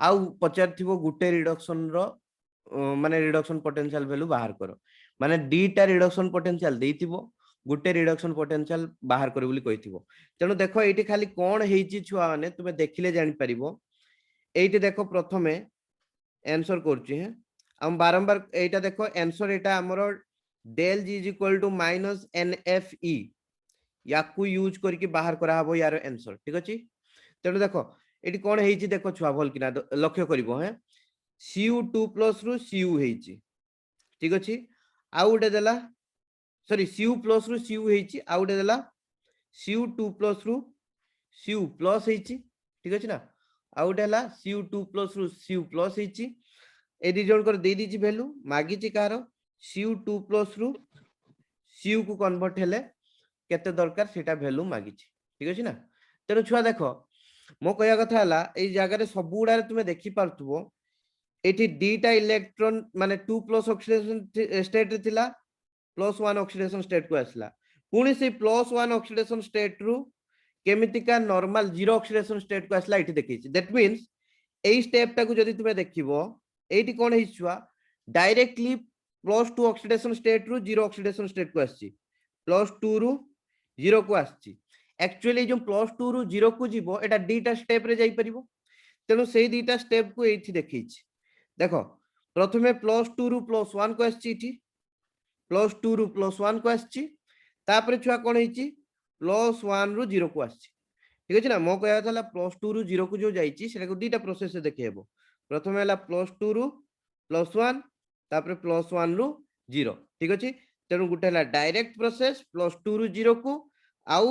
आउ पचारथिबो गुटे रिडक्शन रो माने रिडक्शन पोटेंशियल वैल्यू बाहर करो माने दीटा रिडक्शन पोटेंशियल देथिबो गुटे रिडक्शन पोटेंशियल बाहर करो बोली कहिथिबो। तेनु देखो एठी खाली कोन हेची छुआ माने तुमे देखिले जानि परिबो एठी देखो प्रथमे आंसर करछि है हम बारंबार एटा देखो आंसर एटा हमरो del g is equal to minus nfe याकू यूज करके बाहर करा हबो यार आंसर ठीक अछि। तेनु देखो एठी कोन हेची देखो छुआ भल किना लक्ष्य करिवो है Cu2 प्लस रु Cu हेची ठीक अछि आउटे देला सॉरी Cu प्लस रु Cu हेची आउटे देला Cu2 प्लस रु Cu प्लस हेची ठीक अछि ना आउटे हला Cu2 प्लस रु Cu प्लस हेची ए दी जण कर दे दीची वैल्यू मागी ची कार Cu2 प्लस रु Cu को कन्वर्ट हेले केते दरकार सेटा वैल्यू मागी ची ठीक अछि ना। तेनु छुआ देखो मो कहया कथा हला ए जगह रे सब गुडा रे तुमे देखि पारथुबो एठी डीटा इलेक्ट्रॉन माने 2 प्लस ऑक्सीडेशन स्टेट रे थिला +1 ऑक्सीडेशन स्टेट को आसला पुणी से +1 ऑक्सीडेशन स्टेट रु केमितिका नॉर्मल 0 ऑक्सीडेशन स्टेट को आसला एठी देखिछि दैट मींस एई स्टेप टा को जदी तुमे देखिबो एठी कोन हिछुआ डायरेक्टली +2 ऑक्सीडेशन स्टेट रु 0 ऑक्सीडेशन स्टेट को आछि +2 रु 0 को आछि एक्चुअली जो +2 रु 0 को जीवो एटा डीटा स्टेप रे जाई परिबो तेनु सेही डीटा स्टेप को एठी देखिछि देखो प्रथमे +2 रु +1 को आछि एठी +2 रु +1 को आछि तापर छुआ कोन हिछि +1 रु 0 को आछि ठीक अछि ना मो कहया थला +2 रु 0 को जो जाईछि सेटा को डीटा प्रोसेस से देखेबो प्रथमे हला +2 रु +1 तापर +1 रु 0 ठीक अछि तेनु गुटे हला डायरेक्ट प्रोसेस +2 रु 0 को आउ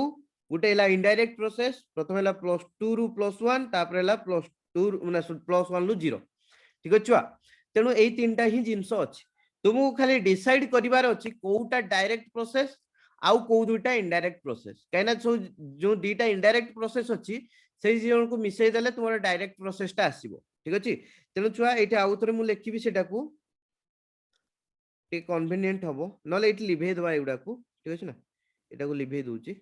गुटे हला इनडायरेक्ट प्रोसेस प्रथमे हला +2 रु +1 तापर हला +2 माने +1 रु 0 ठीक अछि तेनु एई तीनटा ही जिंस अछि तुमको खाली डिसाइड करिवार अछि कोउटा डायरेक्ट प्रोसेस आउ को दुटा इनडायरेक्ट प्रोसेस काइना जो दीटा इनडायरेक्ट प्रोसेस अछि सेई जण को मिसै देले तुम्हारा डायरेक्ट प्रोसेस टा आसीबो ठीक अछि तेनु छुआ एठी आउ थरे मु लेखिबी सेटा को टे कन्वीनियंट हबो नले एठी लिभे दबा एउडा को ठीक अछि ना एटा को लिभे दोची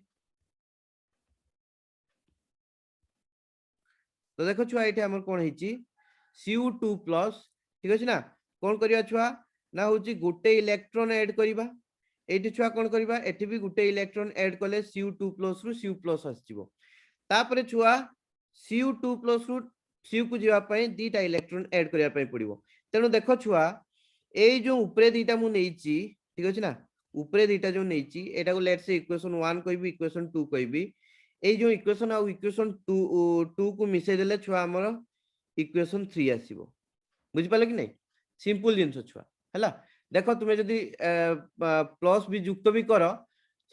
तो देखो छुआ एठी हमर कोन हेची Cu2 प्लस ठीक अछि ना कोन करिया छुआ ना होची गुटे इलेक्ट्रॉन ऐड करिबा एठी छुआ कोन करिबा एठी भी गुटे इलेक्ट्रॉन ऐड कले Cu2 प्लस रु Cu प्लस आसीबो तापरे छुआ Cu2 प्लस रु Cu को जीवा पई दीटा इलेक्ट्रॉन ऐड करिया पई पड़िबो तेनु देखो छुआ एई जो ऊपरे दीटा मु नेइची ठीक अछि ना ऊपरे दीटा जो नेइची एटा को लेट्स से इक्वेशन 1 कहबी इक्वेशन 2 कहबी एई जो इक्वेशन आ इक्वेशन 2 को मिसै देले छुआ हमर इक्वेशन 3 आसीबो बुझि पाले कि नै सिंपल जिंस छुआ हला देखो तुमे जदी प्लस भी युक्त भी करो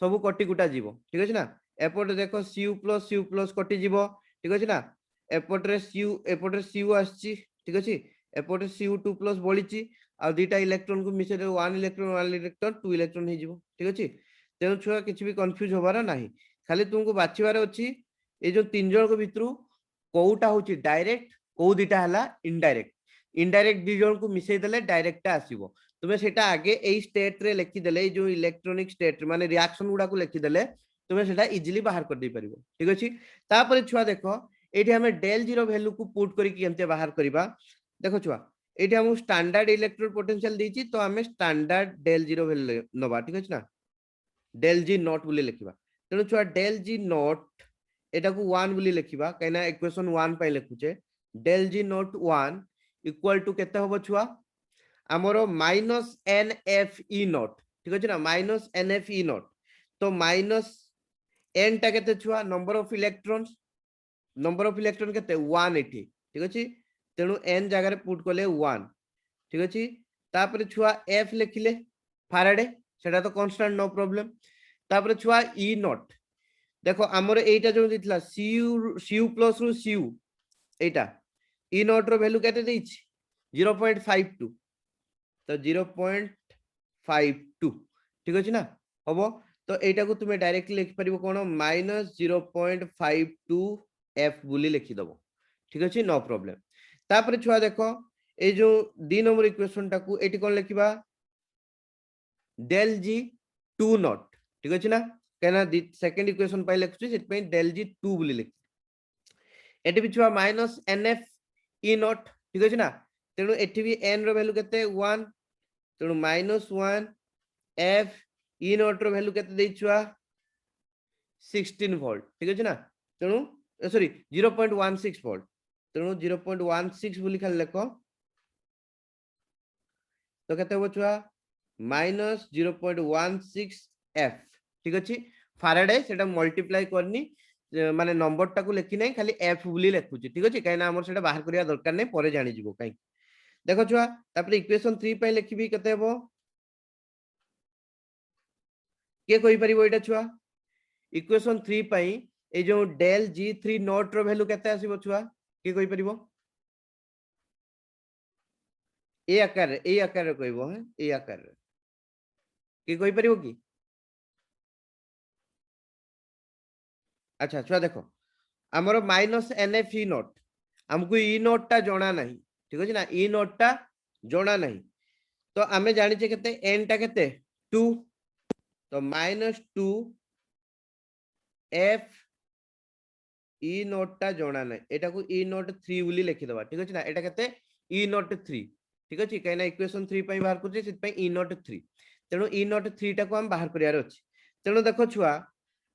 सब कटि कुटा जीवो ठीक अछि ना एपोट देखो Cu प्लस कटि जीवो ठीक अछि ना एपोटरे Cu आछि ठीक अछि एपोटे Cu2 प्लस बळिची आ दीटा इलेक्ट्रॉन को मिसे 1 इलेक्ट्रॉन 2 इलेक्ट्रॉन हे जीवो ठीक अछि तेनु छुआ किछि भी कंफ्यूज होबार नाही खाली तुमको बाछिबार अछि ए जो तीन जण को भितरु कोउटा होची डायरेक्ट को दीटा हला इनडायरेक्ट दी जण को मिसै देले डायरेक्ट आसीबो तुमे सेटा आगे एई स्टेट रे लिखि देले जो इलेक्ट्रॉनिक स्टेट माने रिएक्शन गुडा को लिखि देले तुमे सेटा इजीली बाहर कर दे परिबो ठीक अछि तापर छुआ देखो एठी हमें del 0 वैल्यू को पुट करी केमते बाहर करबा देखो छुआ एठी हम स्टैंडर्ड इलेक्ट्रोड पोटेंशियल देछि तो हमें स्टैंडर्ड del 0 वैल्यू नबा ठीक अछि ना del g नॉट बोली लिखिबा तेनु छुआ del g नॉट एटा को 1 बोली लिखिबा काइना इक्वेशन 1 पय लिखुचे del g not 1 equal to केते होबो छुआ हमरो -nfe नॉट ठीक अछि ना -nfe नॉट तो माइनस n टा केते छुआ नंबर ऑफ इलेक्ट्रॉन केते 1 एठी ठीक अछि तेनु n जगह रे पुट करले 1 ठीक अछि तापर छुआ f लिखिले फैराडे सेटा तो कांस्टेंट नो प्रॉब्लम तापर छुआ e नॉट देखो हमर एटा जो दिथला Cu प्लस रु Cu एटा इ नॉट रो वैल्यू केते देछि 0.52 तो 0.52 ठीक अछि ना हबो तो एटा को तुमे डायरेक्टली लिख परिबो कोन -0.52 f बोली लिखि दबो ठीक अछि नो प्रॉब्लम तापर छुआ देखो ए जो 2 नंबर इक्वेशन टाकू एटी कोन लिखिबा del g 2 नॉट ठीक अछि ना केना सेकंड इक्वेशन पाइ लिखछु सेट पे del g 2 बोली लिख एटी भी छुआ -nf e नॉट ठीक अछि ना तेनु एटी भी n रो वैल्यू केते 1 तेनु -1 f e नॉट रो वैल्यू केते देइ छुआ 16 वोल्ट ठीक अछि ना तेनु सॉरी 0.16 वोल्ट तेनु 0.16 बोली खाली लेखो तो केते हो छुआ -0.16 f ठीक अछि फाराडे सेटा मल्टीप्लाई करनी माने नंबर टाकू लेखि नै खाली f बोली लेखुची ठीक अछि काइना हमर सेटा बाहर करिया दरकार नै परे जानि जिवो काई देखो छुआ तापर इक्वेशन 3 पय लेखिबी केते हो के कोइ परिबो एटा छुआ इक्वेशन 3 पय ए जो del g3 नॉट रो वैल्यू केते आसीबो छुआ के कोइ परिबो ए आकार कहबो है ए आकार के कोइ परिबो की अच्छा छुआ देखो हमर -nf e नॉट हमको e नॉट ता जोना नहीं ठीक अछि ना e नॉट ता जोना नहीं तो आमे जानि छे केते n ता केते 2 तो -2 f e नॉट ता जोना नहीं एटा को e नॉट 3 बोली लिखि दबा ठीक अछि ना एटा केते e नॉट 3 ठीक अछि काइना इक्वेशन 3 पय बाहर करछे सित पय e नॉट 3 तेनो e नॉट 3 टा को हम बाहर करियार अछि तेनो देखो छुआ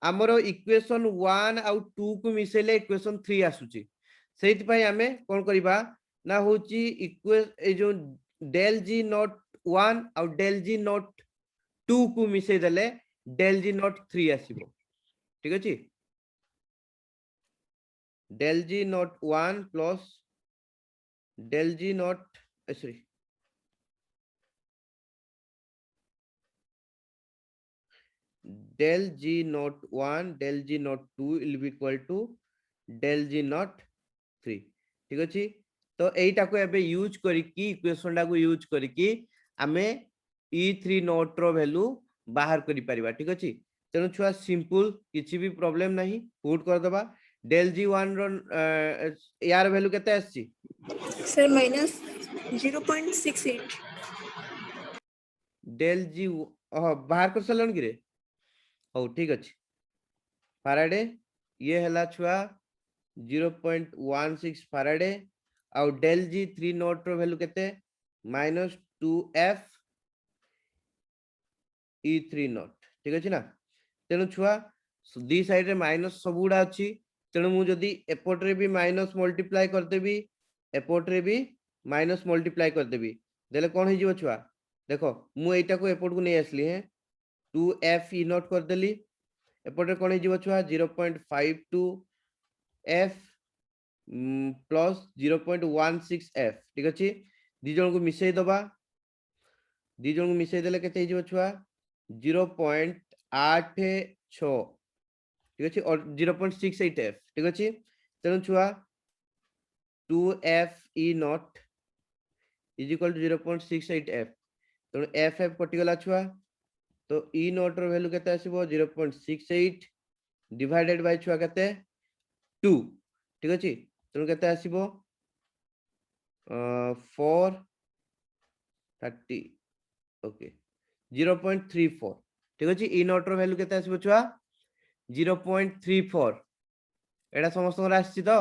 हमरो इक्वेशन 1 आउ 2 को मिसेले इक्वेशन 3 आसुची सेति पय हमें कोन करिबा ना होची ए जो del g नॉट 1 आउ del g नॉट 2 को मिसे देले del g नॉट 3 आसीबो ठीक अछि del g not 1 plus del g not sorry del g not 1 del g not 2 will be equal to del g not 3 ठीक अछि तो एटा को एबे यूज करी की इक्वेशन टा को यूज करी की हमें e3 नॉट रो वैल्यू बाहर करि परिबा ठीक अछि तेनु छुआ सिंपल किछि भी प्रॉब्लम नहीं पुट कर दबा del g1 रो यार वैल्यू केते आछि Sir, minus 0.68. del g बाहर कर सलन गिरे हो ठीक अछि फाराडे ये हला छुआ 0.16 फाराडे आउ del g 3 नॉट रो वैल्यू केते -2f e3 नॉट ठीक अछि ना तेनु छुआ दी साइड रे माइनस सबुडा अछि तेनु मु जदी एपोर्ट रे भी माइनस मल्टीप्लाई कर देबी एपोर्ट रे भी माइनस मल्टीप्लाई कर देबी देले कोन हे जिवो छुआ देखो मु एटा को एपोर्ट को नै आसली है 2f e नॉट कर देली एपोर्ट रे कोन हे जिवो छुआ 0.52 f प्लस 0.16 f ठीक अछि दी जन को मिसै दबा दी जन को मिसै देले केते जिवो छुआ 0.86 ठीक अछि और 0.68 f ठीक अछि तेनु छुआ 2f e not is equal to 0.68 f तेनु f f कटिगला छुआ तो e नॉट रो वैल्यू केते आसीबो 0.68 डिवाइडेड बाय छुआ केते 2 ठीक अछि तेनु केते आसीबो 430 ओके 0.34 ठीक अछि e नॉट रो वैल्यू केते आसीबो छुआ 0.34 एडा समस्त रा आछि तो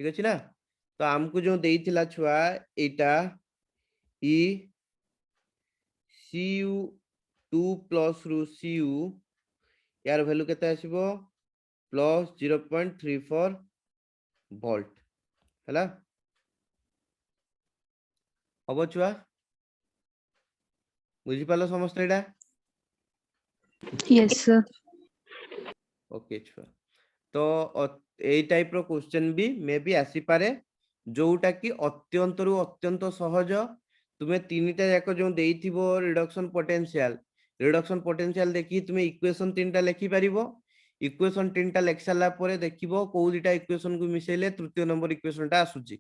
ठीक अछि ना तो हमको जो देइथिला छुआ एटा e cu 2 प्लस रू cu यार वैल्यू केते आसीबो प्लस 0.34 वोल्ट हला हबो छुआ बुझि पालो समस्त एडा Yes, sir. ओके छुआ तो ए टाइप रो क्वेश्चन भी मे बी आसी पारे जोटा कि अत्यंत रु अत्यंत सहज तुमे तीनटा जाक जो देइथिबो रिडक्शन पोटेंशियल देखि तुमे इक्वेशन तीनटा लिखि परिबो इक्वेशन 3टा लेख सारा परे देखिबो को दिटा इक्वेशन को मिसेले तृतीय नंबर इक्वेशन टा आसुची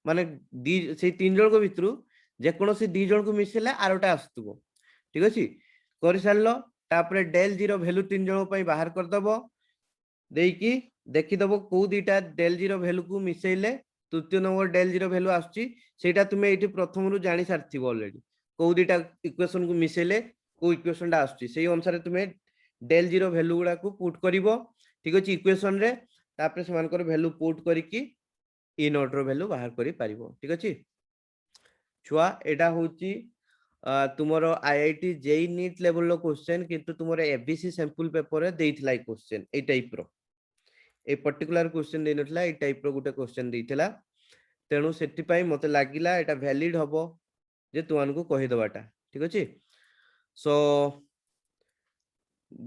माने दी से तीन जण को भितरु जे कोनोसी दी जण को मिसेले आरोटा आस्तुबो ठीक अछि करि सारलो तापरे डेल जीरो वैल्यू तीन जण पई बाहर कर दबो देकी देखि दबो को दिटा डेल जीरो वैल्यू को मिसेले तृतीय नंबर डेल जीरो वैल्यू आसुची सेटा तुमे एठी प्रथम रु जानि सारथिबो ऑलरेडी को दिटा इक्वेशन को मिसेले को इक्वेशन टा आसुची सेही अनुसार तुमे डेल जीरो वैल्यू गुडा को पुट करिवो ठीक अछि इक्वेशन रे तापरे समानकर वैल्यू पुट करिकी इ नोट रो वैल्यू बाहर करि पारिबो ठीक अछि छुआ एटा होची तुमरो आईआईटी जेई नीट लेवल लो क्वेश्चन किंतु तुमरो एबीसी सैंपल पेपर रे देइथला ई क्वेश्चन ए टाइप रो ए पर्टिकुलर क्वेश्चन दे नथला ए टाइप रो गुटे क्वेश्चन देइथला तेनु सेति पई मते लागिला एटा वैलिड हबो जे तुमान को कहि दबाटा ठीक अछि सो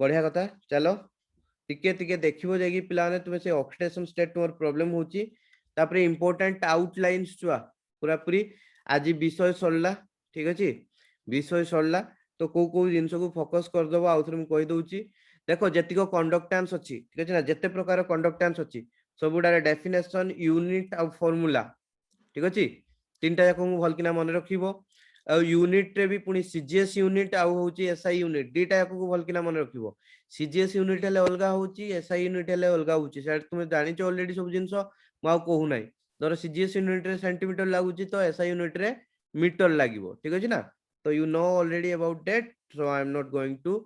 बढ़िया कथा चलो टिके टिके देखिबो जेगी पिलाने तुमे से ऑक्सीडेशन स्टेट तुमर प्रॉब्लम होची तापरे इंपोर्टेंट आउटलाइंस छुआ पूरा पूरी आज विषय सरला ठीक अछि विषय सरला तो को जिंस को फोकस कर दबो आउथरे हम कहि दउची देखो जतिको कंडक्टेंस अछि ठीक अछि ना जते प्रकार कंडक्टेंस अछि सबुडा डेफिनेशन यूनिट और फार्मूला ठीक अछि तीनटा जाको भल किना मन रखिबो यूनिट रे भी पुनी सीजीएस यूनिट आ होची एसआई यूनिट डीटा याको भल किना मन रखिबो सीजीएस यूनिट हेले अलगा होची एसआई यूनिट हेले अलगा होची सेट तुमे जानि छ ऑलरेडी सब जिंस माउ कहू नै धर सीजीएस यूनिट रे सेंटीमीटर लागुची तो एसआई यूनिट रे मीटर लागिवो ठीक अछि ना तो you know already about that so I am not going to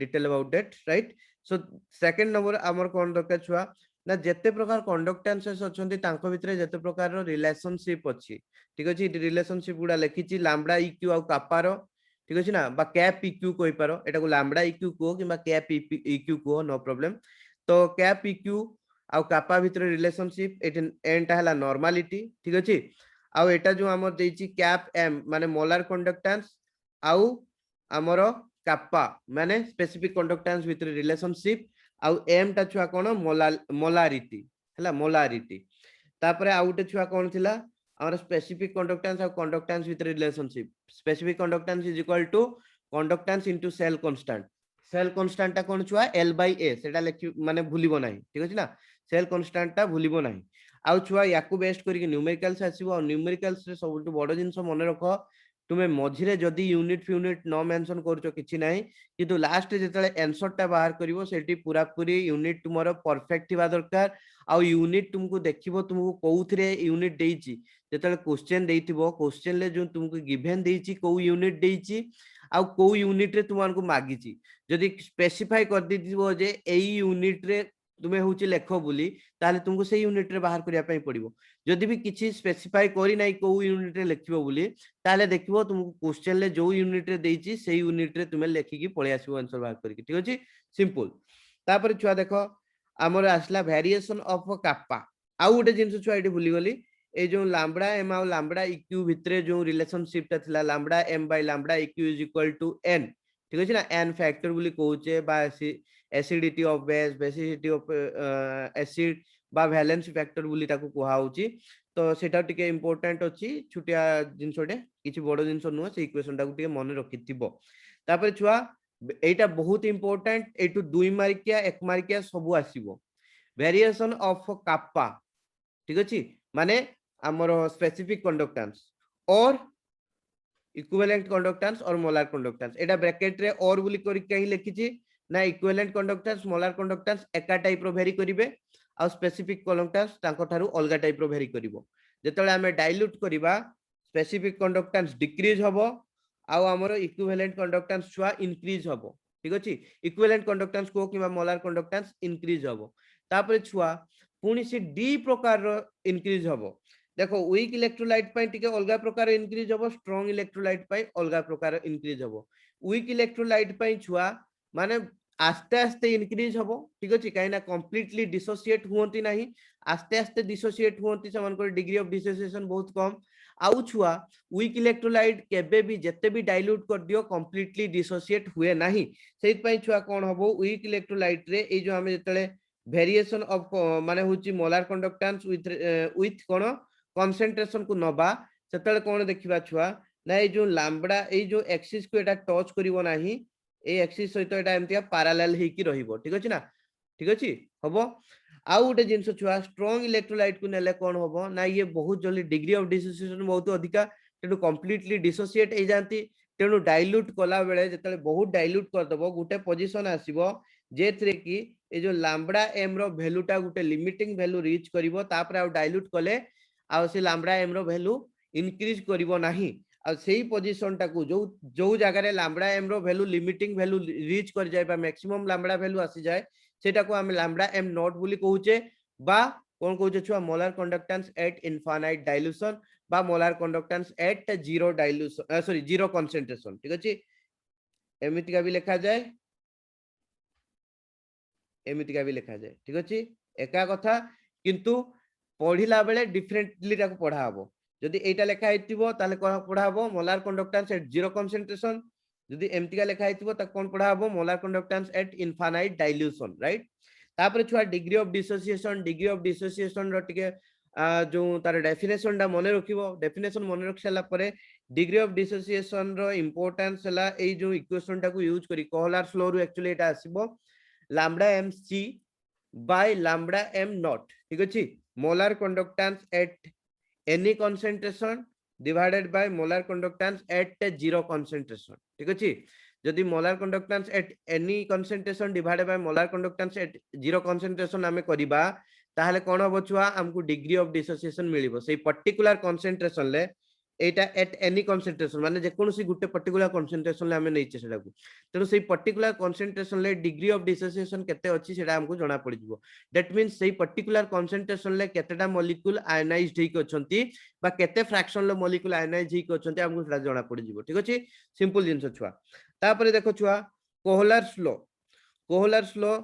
detail about that right so second number amar कोन दरकार छुआ ना जते प्रकार कंडक्टेंसेस अछंती तांको भितरे जते प्रकार रो रिलेशनशिप अछि ठीक अछि रिलेशनशिप गुडा लेखिची लैम्बडा इक्यू आ कापा रो ठीक अछि ना बा कैप इक्यू कोइ पारो एटा को लैम्बडा इक्यू को किबा कैप इक्यू को नो प्रॉब्लम तो कैप इक्यू आ कापा भितरे रिलेशनशिप एंटा हला नॉर्मलिटी ठीक अछि आउ एटा जो हमर देछि कैप एम माने मोलार कंडक्टेंस आउ हमरो कापा माने स्पेसिफिक कंडक्टेंस विथ रिलेशनशिप आउ एम टा छुआ कोन मोलारिटी हला मोलारिटी तापरे आउटे छुआ कोन थिला हमर स्पेसिफिक कंडक्टेंस आउ conductance with relationship specific conductance is equal to conductance into cell constant टा कोन छुआ L/A सेटा लेखि माने भूलिबो नाही ठीक अछि ना सेल कांस्टेंट टा भूलिबो नाही आउ छुआ याकू बेस्ट करिके न्यूमेरिकल्स आसीबो और न्यूमेरिकल्स रे सबटु बड़ जिंस मन रखो तुमे मझिरे जदी यूनिट न मेंशन करछो किछि नाही किंतु लास्ट जेतले आंसर टा बाहर करिवो सेठी पूरा पूरी यूनिट तुमरो परफेक्ट थिबा दरकार आउ यूनिट तुमको देखिबो तुमको कोउथरे यूनिट देइची जेतले क्वेश्चन देइथिबो क्वेश्चन ले जो तुमको गिवन देइची को यूनिट देइची आउ को यूनिट रे तुमानको मागिची जदी स्पेसिफाई कर दिथिबो जे एई यूनिट रे तुमे होची लेखो बोली ताले तुमको से यूनिट रे बाहर करिया पई पड़िबो जदी भी किछि स्पेसिफाई करी नाही को यूनिट रे लेखिबो बोली ताले देखिबो तुमको क्वेश्चन ले जो यूनिट रे देइची से यूनिट रे तुमे लेखि की पळे आसीबो आंसर बाहर करिके ठीक अछि सिंपल तापर छुआ देखो हमर आसला वेरिएशन ऑफ कापा आउ गोटे जिंस छुआ एठी भूली गली ए जो लैम्बडा एम आ लैम्बडा इक्यू भितरे जो रिलेशनशिप ता थिला lambda M by lambda EQ is equal to n ठीक अछि ना n फैक्टर बोली कहूचे बा acidity of base basicity of acid बा वैलेंस फैक्टर बोली ताको कुहा होची तो सेटा टिके इंपोर्टेंट अछि छुटिया जिंसोटे किछि बडो जिंस नुवा से इक्वेशन टाको टिके मन रखिथिबो तापर छुआ एटा बहुत इंपोर्टेंट एटु 2 मार्किया 1 मार्किया सब आसीबो वेरिएशन ऑफ कापा ठीक अछि माने हमरो स्पेसिफिक कंडक्टेंस और इक्विवेलेंट कंडक्टेंस और मोलार कंडक्टेंस एटा ब्रैकेट रे और बोली करि कहि लिखिछि ना इक्विवेलेंट कंडक्टेंस मोलार कंडक्टेंस एका टाइप रो वेरी करिवे आ स्पेसिफिक कंडक्टेंस ताको थारु अलगा टाइप रो वेरी करिवो जेतले हमें डाइल्यूट करिबा स्पेसिफिक कंडक्टेंस डिक्रीज हबो आ हमरो इक्विवेलेंट कंडक्टेंस छुआ इंक्रीज हबो ठीक अछि इक्विवेलेंट कंडक्टेंस को किबा मोलार कंडक्टेंस इंक्रीज हबो तापर छुआ पुनी से डी प्रकार रो इंक्रीज हबो देखो वीक इलेक्ट्रोलाइट पई टिके अलगा प्रकार इंक्रीज हबो स्ट्रांग इलेक्ट्रोलाइट पई अलगा प्रकार इंक्रीज हबो वीक इलेक्ट्रोलाइट पई छुआ माने आस्ते आस्ते इंक्रीज हबो ठीक अछि काइना कंप्लीटली डिसोसिएट हुंती नाही आस्ते आस्ते डिसोसिएट हुंती समानकर डिग्री ऑफ डिसोसिएशन बहुत कम आउ छुआ वीक इलेक्ट्रोलाइट केबे भी जत्ते भी डाइल्यूट कर दियो कंप्लीटली डिसोसिएट हुए नाही सेइत पई छुआ कोन हबो वीक इलेक्ट्रोलाइट रे ए जो हमें जतले वेरिएशन ऑफ माने होची molar conductance with cone concentration को नबा सेतले कोन देखिबा छुआ ना ए जो लैम्बडा ए जो एक्सिस को एटा टच करिवो नाही ए एक्सिस सहित एटा एमतिया पैरेलल हे की रहिबो ठीक अछि ना ठीक अछि हबो आउ गोटे जिनस छुआ स्ट्रांग इलेक्ट्रोलाइट को नेले कोन हबो ना ये बहुत जल्दी डिग्री ऑफ डिसोसिएशन बहुत अधिका तेनु कंप्लीटली डिसोसिएट हो जाती तेनु डाइल्यूट कला बेले जतले बहुत डाइल्यूट कर दबो गुटे पोजीशन आसीबो जेथरे कि ए जो लैम्बडा एम रो वैल्यूटा गुटे लिमिटिंग वैल्यू रीच करिवो तापर आ डाइल्यूट कले आ से लैम्बडा एम रो वैल्यू इंक्रीज करिवो नाही आ सेही पोजीशन टाकू जो जगह रे लैम्बडा एम रो वैल्यू लिमिटिंग वैल्यू रीच कर जाय बा मैक्सिमम लैम्बडा वैल्यू आसी जाय सेटा को हम लैम्बडा एम नॉट बोली कहूचे बा कोन कहूचे छुआ molar conductance at infinite dilution बा molar conductance at zero dilution sorry zero concentration ठीक अछि एमिति का भी लिखा जाए एमिति का भी लिखा जाए ठीक अछि एका कथा किंतु पढ़िला बेले डिफरेंटली ताको पढ़ा हबो जदि एटा लिखा हेतिबो ताले कोन पढ़ा हबो molar conductance at zero concentration जदि एमिति का लिखा हेतिबो त कोन पढ़ा हबो molar conductance at infinite dilution right तापर छुआ डिग्री ऑफ डिसोसिएशन रो टिके जो तार डेफिनेशन दा मने रखिबो डेफिनेशन मने रख साला परे डिग्री ऑफ डिसोसिएशन रो इंपोर्टेंस हला ए जो इक्वेशन टा को यूज करी कोहलर फ्लो रो एक्चुअली एटा आसीबो lambda M C by lambda M not ठीक अछि molar conductance at any concentration divided by molar conductance at zero concentration ठीक अछि जदि molar conductance at any concentration divided by molar conductance at zero concentration हमें करिबा ताहले कोन हो छुआ हमको डिग्री ऑफ डिसोसिएशन मिलिबो सेही पर्टिकुलर कंसंट्रेशन ले एटा एट एनी कंसंट्रेशन माने जे कोनोसी गुटे पर्टिकुलर कंसंट्रेशन ले हमें नैचे सेटा को तेनो सेही पर्टिकुलर कंसंट्रेशन ले डिग्री ऑफ डिसोसिएशन केते अछि सेटा हमको जणा पड़ि जिवो दैट मींस सेही पर्टिकुलर कंसंट्रेशन ले केतेटा मॉलिक्यूल आयनाइज्ड हेक अछंती बा केते फ्रैक्शन लो मॉलिक्यूल आयनाइज्ड हेक अछंती हमको सेटा जणा पड़ि जिवो ठीक अछि सिंपल जिंस छुआ तापर देखो छुआ कोहलर स्लो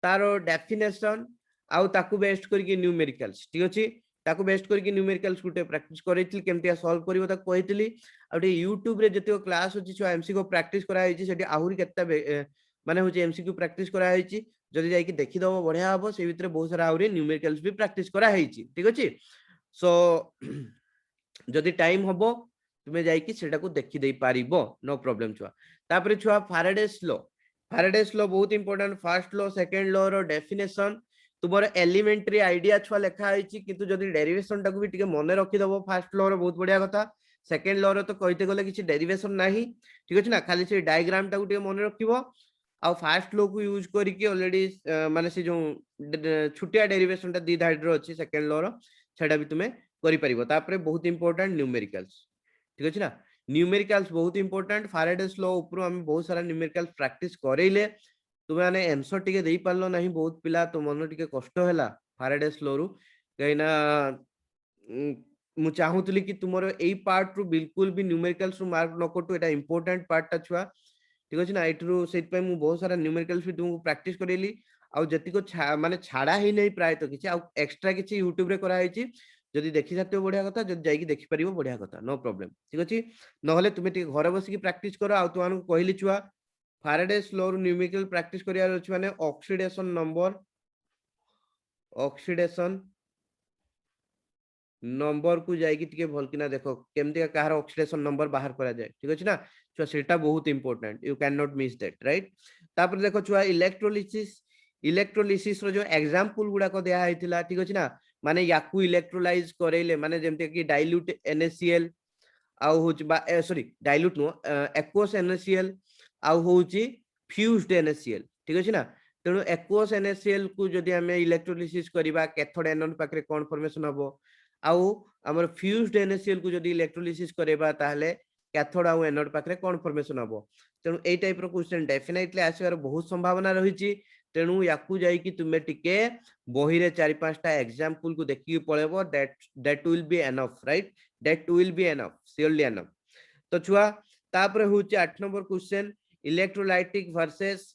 तारो डेफिनेशन आउ ताकू बेस्ड करके न्यूमेरिकल्स ठीक अछि ताकू बेस्ड करके न्यूमेरिकल्स गुटे प्रैक्टिस करैतिल केमतिया सॉल्व करिवो ता कहितली आउटे YouTube रे जतियो क्लास होची छुआ एमसीक्यू प्रैक्टिस करा होईची सेठी आहुरी केत्ता माने होची एमसीक्यू प्रैक्टिस करा होईची जदि जाई कि देखि दबो बढ़िया हबो से भितरे बहुत सारा आहुरी न्यूमेरिकल्स भी प्रैक्टिस करा होईची ठीक अछि सो जदि टाइम हबो तुमे जाई कि सेटा को देखि देई पारिबो नो प्रॉब्लम छुआ तापर छुआ फैराडेस लॉ बहुत important first law second law रो डेफिनेशन तुमर एलिमेंटरी आइडिया छुआ लेखा होईची किंतु जदि डेरिवेशन टाको भी टिके मने रखि दबो फर्स्ट लॉ रो बहुत बढ़िया कथा सेकंड लॉ रो तो कहिते गले किछि डेरिवेशन नाही ठीक अछि ना खाली से डायग्राम टाको टिके मने रखिबो आ फर्स्ट लॉ को यूज करिके ऑलरेडी माने से जो छुटिया डेरिवेशन ता दी धाइड रो अछि सेकंड लॉ रो सेटा भी तुमे करि परिबो तापरे बहुत इंपोर्टेंट न्यूमेरिकल्स ठीक अछि ना न्यूमेरिकल्स बहुत इंपोर्टेंट फैराडेस लॉ ऊपर हम बहुत सारा न्यूमेरिकल्स प्रैक्टिस करैले तुमे माने आंसर टिके देई पारलो नाही बहुत पिला तो मन टिके कष्ट होला फैराडेस लॉ रु कहिना मु चाहूतली कि तुमरो एई पार्ट रु बिल्कुल भी न्यूमेरिकल्स रु मार्क न कटु एटा इंपोर्टेंट पार्ट ता छुआ ठीक अछि ना एटरु सेट पे मु बहुत सारा न्यूमेरिकल्स भी तुमको प्रैक्टिस करेली आ जति को माने छाड़ा ही नहीं प्राय तो किछि आ एक्स्ट्रा किछि YouTube रे करा होईची जदि देखि जाते बढ़िया कथा जदि जाई कि देखि परिबो बढ़िया कथा नो प्रॉब्लम ठीक अछि नहले तुमे टिके घरे बसी कि प्रैक्टिस करो आ तुमानु कहली छुआ फैराडेस लॉ रु न्यूमेरिकल प्रैक्टिस करिया अछि माने ऑक्सीडेशन नंबर को जाई कि टिके भल किना देखो केमति काहर ऑक्सीडेशन नंबर बाहर करा जाय ठीक अछि ना छुआ सेटा बहुत important you can not miss that right तापर देखो छुआ इलेक्ट्रोलिसिस रो जो एग्जांपल गुडा को दिया हैतिला ठीक अछि ना माने याकू इलेक्ट्रोलाइज करेले माने जेमते कि डाइल्यूट NaCl आउ होच बा सॉरी डाइल्यूट नो एक्वस NaCl आउ होची फ्यूज्ड NaCl ठीक अछि ना तेनु एक्वस NaCl को जदि हमें इलेक्ट्रोलिसिस करिबा कैथोड एनोड पाकरे कोन फॉर्मेशन हबो आउ हमर फ्यूज्ड NaCl को जदि इलेक्ट्रोलिसिस करेबा ताहले कैथोड आउ एनोड पाकरे कोन फॉर्मेशन हबो तेनु एई टाइप रो क्वेश्चन डेफिनेटली आसीबार बहुत संभावना रहिची तेनु याकू जाई कि तुमे टिके बही रे 4-5 टा एग्जांपल को देखि पळेबो that will be enough right that will be enough surely enough तो छुआ तापर होची 8 number question electrolytic versus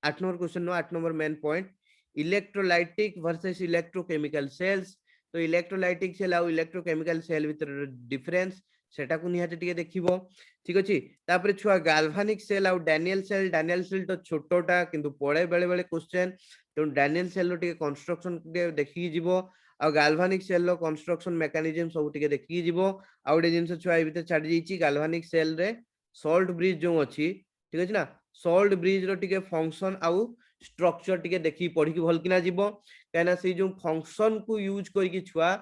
8 number question no 8 number main point electrolytic versus electrochemical cells तो इलेक्ट्रोलाइटिक सेल आ इलेक्ट्रोकेमिकल सेल भीतर डिफरेंस सेटा को निहाते टिके देखिबो ठीक अछि तापर छुआ गाल्वानिक सेल आ डैनियल सेल तो छोटोटा किंतु पड़े बेले बेले क्वेश्चन तो डैनियल सेल रो टिके कंस्ट्रक्शन देखि जिवो आ गाल्वानिक सेल रो कंस्ट्रक्शन मेकानिज्म सब टिके देखि जिवो आ ओडे जिंस छुआ ए भीतर छाडी जैछि गाल्वानिक सेल रे सॉल्ट ब्रिज जो अछि ठीक अछि ना सॉल्ट ब्रिज रो टिके फंक्शन आ स्ट्रक्चर टिके देखि पढ़ी की भल किना जीवो कहना से जो फंक्शन को यूज करके छुआ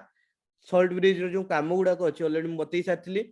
सॉल्ट ब्रिज रो जो काम गुडा को अछि ऑलरेडी म बतई साथली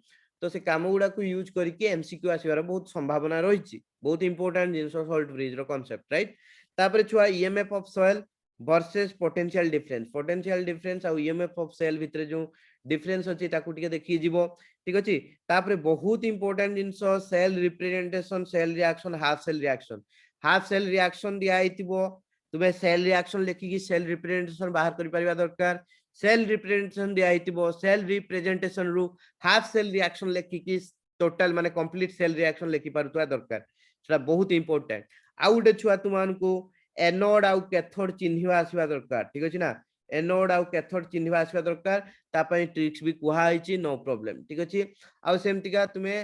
तो से काम गुडा को यूज करके एमसीक्यू आसीबार बहुत संभावना रहिछि बहुत इंपोर्टेंट जिंस सॉल्ट ब्रिज रो कांसेप्ट राइट तापर छुआ EMF of soil versus potential difference और ईएमएफ ऑफ सेल भितरे जो डिफरेंस अछि ताकू टिके देखि जीवो ठीक अछि तापर बहुत important things cell representation cell reaction half cell reaction दिया आइतिबो तुमे सेल रिएक्शन लेखि की सेल रिप्रेजेंटेशन बाहर करि परिबा दरकार सेल रिप्रेजेंटेशन दिया आइतिबो सेल रिप्रेजेंटेशन रु हाफ सेल रिएक्शन लेखि की टोटल माने कंप्लीट सेल रिएक्शन लेखि पारुतवा दरकार सेटा बहुत इंपोर्टेंट आउटे छुआ तुमान को एनोड आउ कैथोड चिन्हिवा आसीबा दरकार ठीक अछि ना एनोड आउ कैथोड चिन्हिवा आसीबा दरकार ता पई ट्रिक्स भी कुहा आइछि नो प्रॉब्लम ठीक अछि आउ सेमतिका तुमे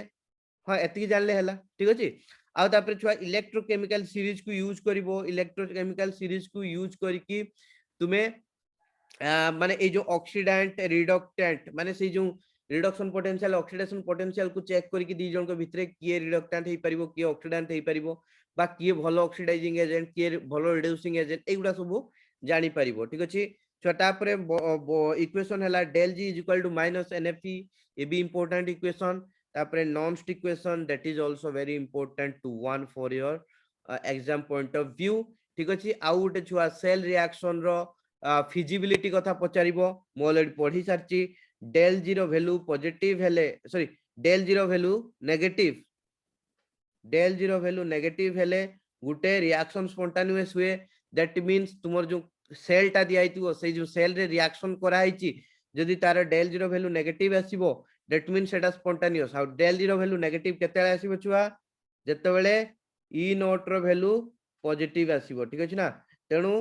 हां एति जानले हला ठीक अछि आउ तापर छुआ इलेक्ट्रोकेमिकल सीरीज को यूज करिवो इलेक्ट्रोकेमिकल सीरीज को यूज करिकी तुमे माने ए जो ऑक्सीडेंट रिडक्टेंट माने से जो रिडक्शन पोटेंशियल ऑक्सीडेशन पोटेंशियल को चेक करके दी जन को भितरे किए रिडक्टेंट हे परिबो किए ऑक्सीडेंट हे परिबो बा किए भलो ऑक्सीडाइजिंग एजेंट किए भलो रिड्यूसिंग एजेंट एगुडा सब जानि परिबो ठीक अछि छोटा परे इक्वेशन हला del g is equal to minus nfe ए भी इंपोर्टेंट इक्वेशन तापरे non equation that is also very important to one for your exam point of view ठीक अछि आउ उटे छुआ सेल रिएक्शन रो फिजिबिलिटी कथा पचारिबो मो ऑलरेडी पढी सारची del 0 वैल्यू पॉजिटिव हेले सॉरी del 0 वैल्यू नेगेटिव हेले गुटे रिएक्शन स्पॉन्टेनियस हुए दैट मींस तुमर जो सेल टा दिया आइतिबो से जो सेल रे रिएक्शन करा आइची जदी तार del 0 वैल्यू नेगेटिव आसीबो दैट मींस सेटा स्पॉन्टेनियस हाउ del 0 वैल्यू नेगेटिव केते आसीबो छुआ जते बेले e नोट रो वैल्यू पॉजिटिव आसीबो ठीक अछि ना तेनु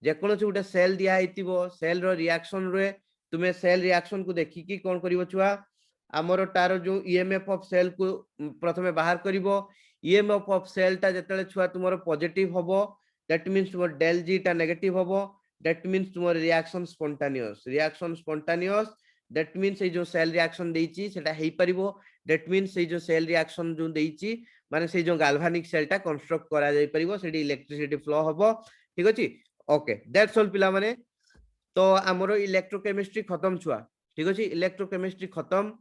जे कोनो से गुटे सेल दिया आइतिबो सेल रो रिएक्शन रे तुमे सेल रिएक्शन को देखि की कोन करिवो छुआ हमरो तार जो ईएमएफ ऑफ सेल को प्रथमे बाहर करिवो ईएमएफ ऑफ सेल टा जतले छुआ तुमरो पॉजिटिव होबो दैट मींस तुमर del g टा नेगेटिव होबो दैट मींस तुमर रिएक्शन स्पॉन्टेनियस दैट मींस ए जो सेल रिएक्शन देइची सेटा हेई परिबो दैट मींस ए जो सेल रिएक्शन जो देइची माने से जो गाल्वानिक सेल टा कंस्ट्रक्ट करा जाई परिबो सेडी इलेक्ट्रिसिटी फ्लो होबो ठीक अछि ओके दैट्स ऑल पिला माने तो हमरो इलेक्ट्रोकेमिस्ट्री खत्म छुआ ठीक अछि इलेक्ट्रोकेमिस्ट्री खत्म